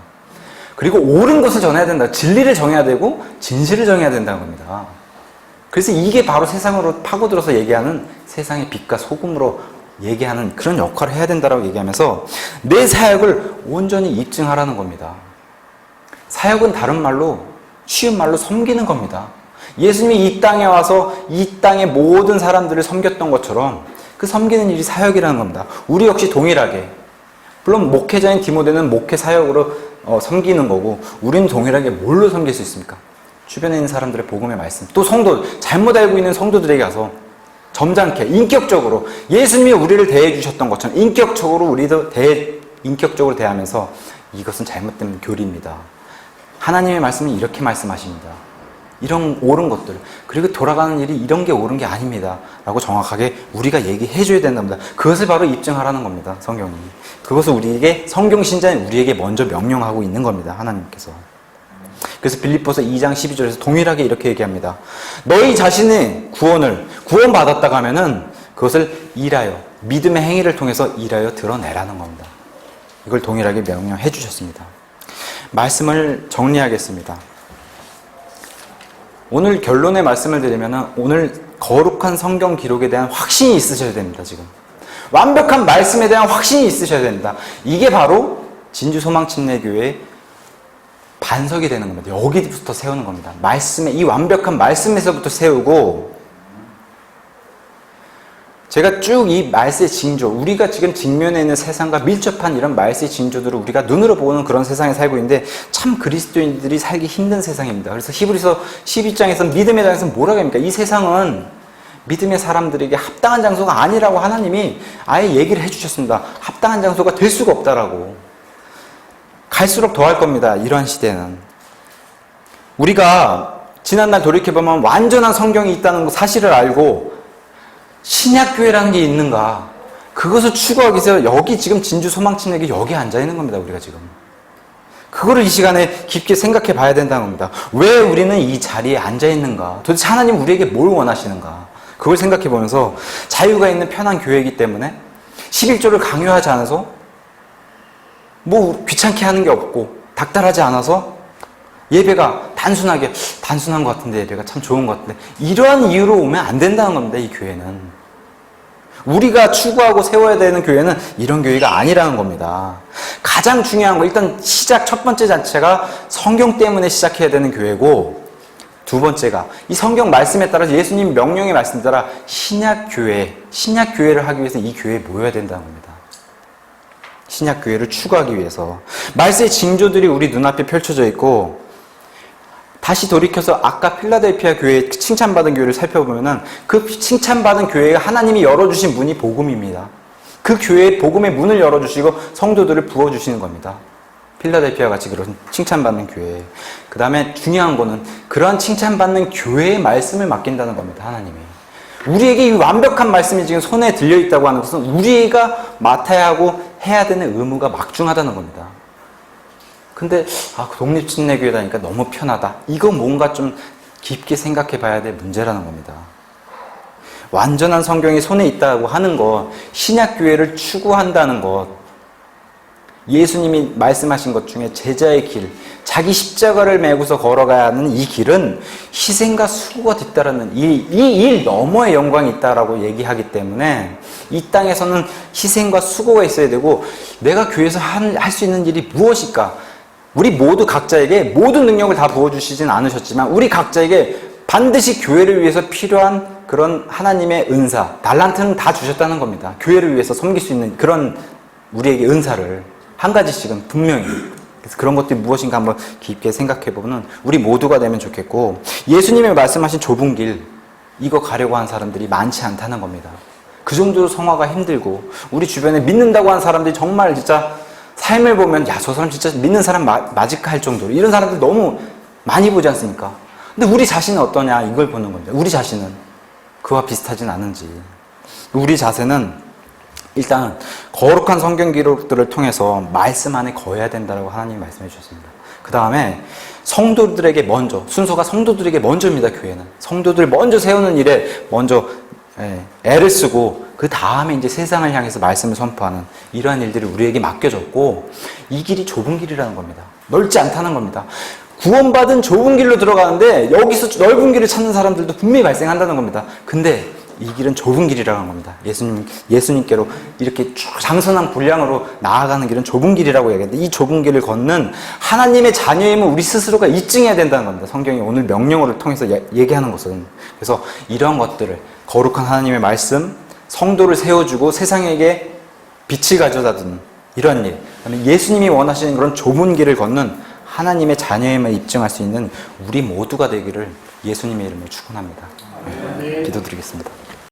그리고 옳은 것을 전해야 된다. 진리를 정해야 되고 진실을 정해야 된다는 겁니다. 그래서 이게 바로 세상으로 파고들어서 얘기하는 세상의 빛과 소금으로 얘기하는 그런 역할을 해야 된다고 얘기하면서 내 사역을 온전히 입증하라는 겁니다. 사역은 다른 말로, 쉬운 말로 섬기는 겁니다. 예수님이 이 땅에 와서 이 땅의 모든 사람들을 섬겼던 것처럼 그 섬기는 일이 사역이라는 겁니다. 우리 역시 동일하게, 물론 목회자인 디모데는 목회 사역으로 섬기는 거고, 우리는 동일하게 뭘로 섬길 수 있습니까? 주변에 있는 사람들의 복음의 말씀, 또 성도, 잘못 알고 있는 성도들에게 가서 점잖게 인격적으로 예수님이 우리를 대해 주셨던 것처럼 인격적으로 우리도 인격적으로 대하면서 이것은 잘못된 교리입니다. 하나님의 말씀은 이렇게 말씀하십니다. 이런 옳은 것들, 그리고 돌아가는 일이 이런 게 옳은 게 아닙니다 라고 정확하게 우리가 얘기해 줘야 된답니다. 그것을 바로 입증하라는 겁니다. 성경이. 그것을 우리에게, 성경 신자인 우리에게 먼저 명령하고 있는 겁니다. 하나님께서. 그래서 빌립보서 2장 12절에서 동일하게 이렇게 얘기합니다. 너희 자신의 구원받았다고 하면은 그것을 일하여, 믿음의 행위를 통해서 일하여 드러내라는 겁니다. 이걸 동일하게 명령해 주셨습니다. 말씀을 정리하겠습니다. 오늘 결론의 말씀을 드리면은 오늘 거룩한 성경 기록에 대한 확신이 있으셔야 됩니다. 지금 완벽한 말씀에 대한 확신이 있으셔야 됩니다. 이게 바로 진주소망침례교회의 반석이 되는 겁니다. 여기부터 세우는 겁니다. 말씀에, 이 완벽한 말씀에서부터 세우고, 제가 쭉 이 말세의 징조, 우리가 지금 직면해 있는 세상과 밀접한 이런 말세의 징조들을 우리가 눈으로 보는 그런 세상에 살고 있는데 참 그리스도인들이 살기 힘든 세상입니다. 그래서 히브리서 12장에서 믿음의 장에서 뭐라고 합니까? 이 세상은 믿음의 사람들에게 합당한 장소가 아니라고 하나님이 아예 얘기를 해주셨습니다. 합당한 장소가 될 수가 없다라고. 갈수록 더 할 겁니다. 이러한 시대는. 우리가 지난날 돌이켜보면 완전한 성경이 있다는 사실을 알고 신약교회라는 게 있는가, 그것을 추구하기 위해서 여기 지금 진주 소망친에게 여기 앉아있는 겁니다. 우리가 지금 그거를 이 시간에 깊게 생각해 봐야 된다는 겁니다. 왜 우리는 이 자리에 앉아있는가, 도대체 하나님 우리에게 뭘 원하시는가, 그걸 생각해 보면서 자유가 있는 편한 교회이기 때문에 11조를 강요하지 않아서 뭐 귀찮게 하는 게 없고 닥달하지 않아서 예배가 단순한 것 같은데, 예배가 참 좋은 것 같은데, 이러한 이유로 오면 안 된다는 겁니다. 이 교회는 우리가 추구하고 세워야 되는 교회는 이런 교회가 아니라는 겁니다. 가장 중요한 거, 일단 첫 번째 자체가 성경 때문에 시작해야 되는 교회고, 두 번째가 이 성경 말씀에 따라서 예수님 명령의 말씀에 따라 신약교회를 하기 위해서 이 교회에 모여야 된다는 겁니다. 신약교회를 추구하기 위해서 말세의 징조들이 우리 눈앞에 펼쳐져 있고, 다시 돌이켜서 아까 필라델피아 교회, 칭찬받은 교회를 살펴보면은 그 칭찬받은 교회에 하나님이 열어주신 문이 복음입니다. 그 교회의 복음의 문을 열어주시고 성도들을 부어주시는 겁니다. 필라델피아 같이 그런 칭찬받는 교회. 그 다음에 중요한 거는 그러한 칭찬받는 교회의 말씀을 맡긴다는 겁니다. 하나님이. 우리에게 이 완벽한 말씀이 지금 손에 들려있다고 하는 것은 우리가 맡아야 하고 해야 되는 의무가 막중하다는 겁니다. 근데 독립침례교회다니까 너무 편하다. 이거 뭔가 좀 깊게 생각해 봐야 될 문제라는 겁니다. 완전한 성경이 손에 있다고 하는 것, 신약교회를 추구한다는 것, 예수님이 말씀하신 것 중에 제자의 길, 자기 십자가를 메고서 걸어가야 하는 이 길은 희생과 수고가 뒤따르는 이 일 너머의 영광이 있다라고 얘기하기 때문에 이 땅에서는 희생과 수고가 있어야 되고, 내가 교회에서 할 수 있는 일이 무엇일까? 우리 모두 각자에게 모든 능력을 다 부어주시진 않으셨지만 우리 각자에게 반드시 교회를 위해서 필요한 그런 하나님의 은사, 달란트는 다 주셨다는 겁니다. 교회를 위해서 섬길 수 있는 그런 우리에게 은사를 한 가지씩은 분명히. 그래서 그런 것들이 무엇인가 한번 깊게 생각해보면 우리 모두가 되면 좋겠고, 예수님이 말씀하신 좁은 길, 이거 가려고 한 사람들이 많지 않다는 겁니다. 그 정도로 성화가 힘들고, 우리 주변에 믿는다고 한 사람들이 정말 진짜 삶을 보면 저 사람 진짜 믿는 사람 맞을까 할 정도로 이런 사람들 너무 많이 보지 않습니까? 근데 우리 자신은 어떠냐, 이걸 보는 겁니다. 우리 자신은 그와 비슷하진 않은지. 우리 자세는 일단 거룩한 성경 기록들을 통해서 말씀 안에 거해야 된다고 하나님이 말씀해 주셨습니다. 그 다음에 성도들에게 먼저, 순서가 성도들에게 먼저입니다. 교회는 성도들 먼저 세우는 일에 먼저 애를 쓰고 그 다음에 이제 세상을 향해서 말씀을 선포하는 이러한 일들이 우리에게 맡겨졌고, 이 길이 좁은 길이라는 겁니다. 넓지 않다는 겁니다. 구원받은 좁은 길로 들어가는데 여기서 넓은 길을 찾는 사람들도 분명히 발생한다는 겁니다. 근데 이 길은 좁은 길이라는 겁니다. 예수님께로 이렇게 쭉 장선한 분량으로 나아가는 길은 좁은 길이라고 얘기하는데, 이 좁은 길을 걷는 하나님의 자녀임을 우리 스스로가 입증해야 된다는 겁니다. 성경이 오늘 명령어를 통해서 얘기하는 것은. 그래서 이런 것들을, 거룩한 하나님의 말씀, 성도를 세워주고 세상에게 빛을 가져다 주는 이런 일, 그다음에 예수님이 원하시는 그런 좁은 길을 걷는 하나님의 자녀임을 입증할 수 있는 우리 모두가 되기를 예수님의 이름으로 축원합니다. 기도드리겠습니다.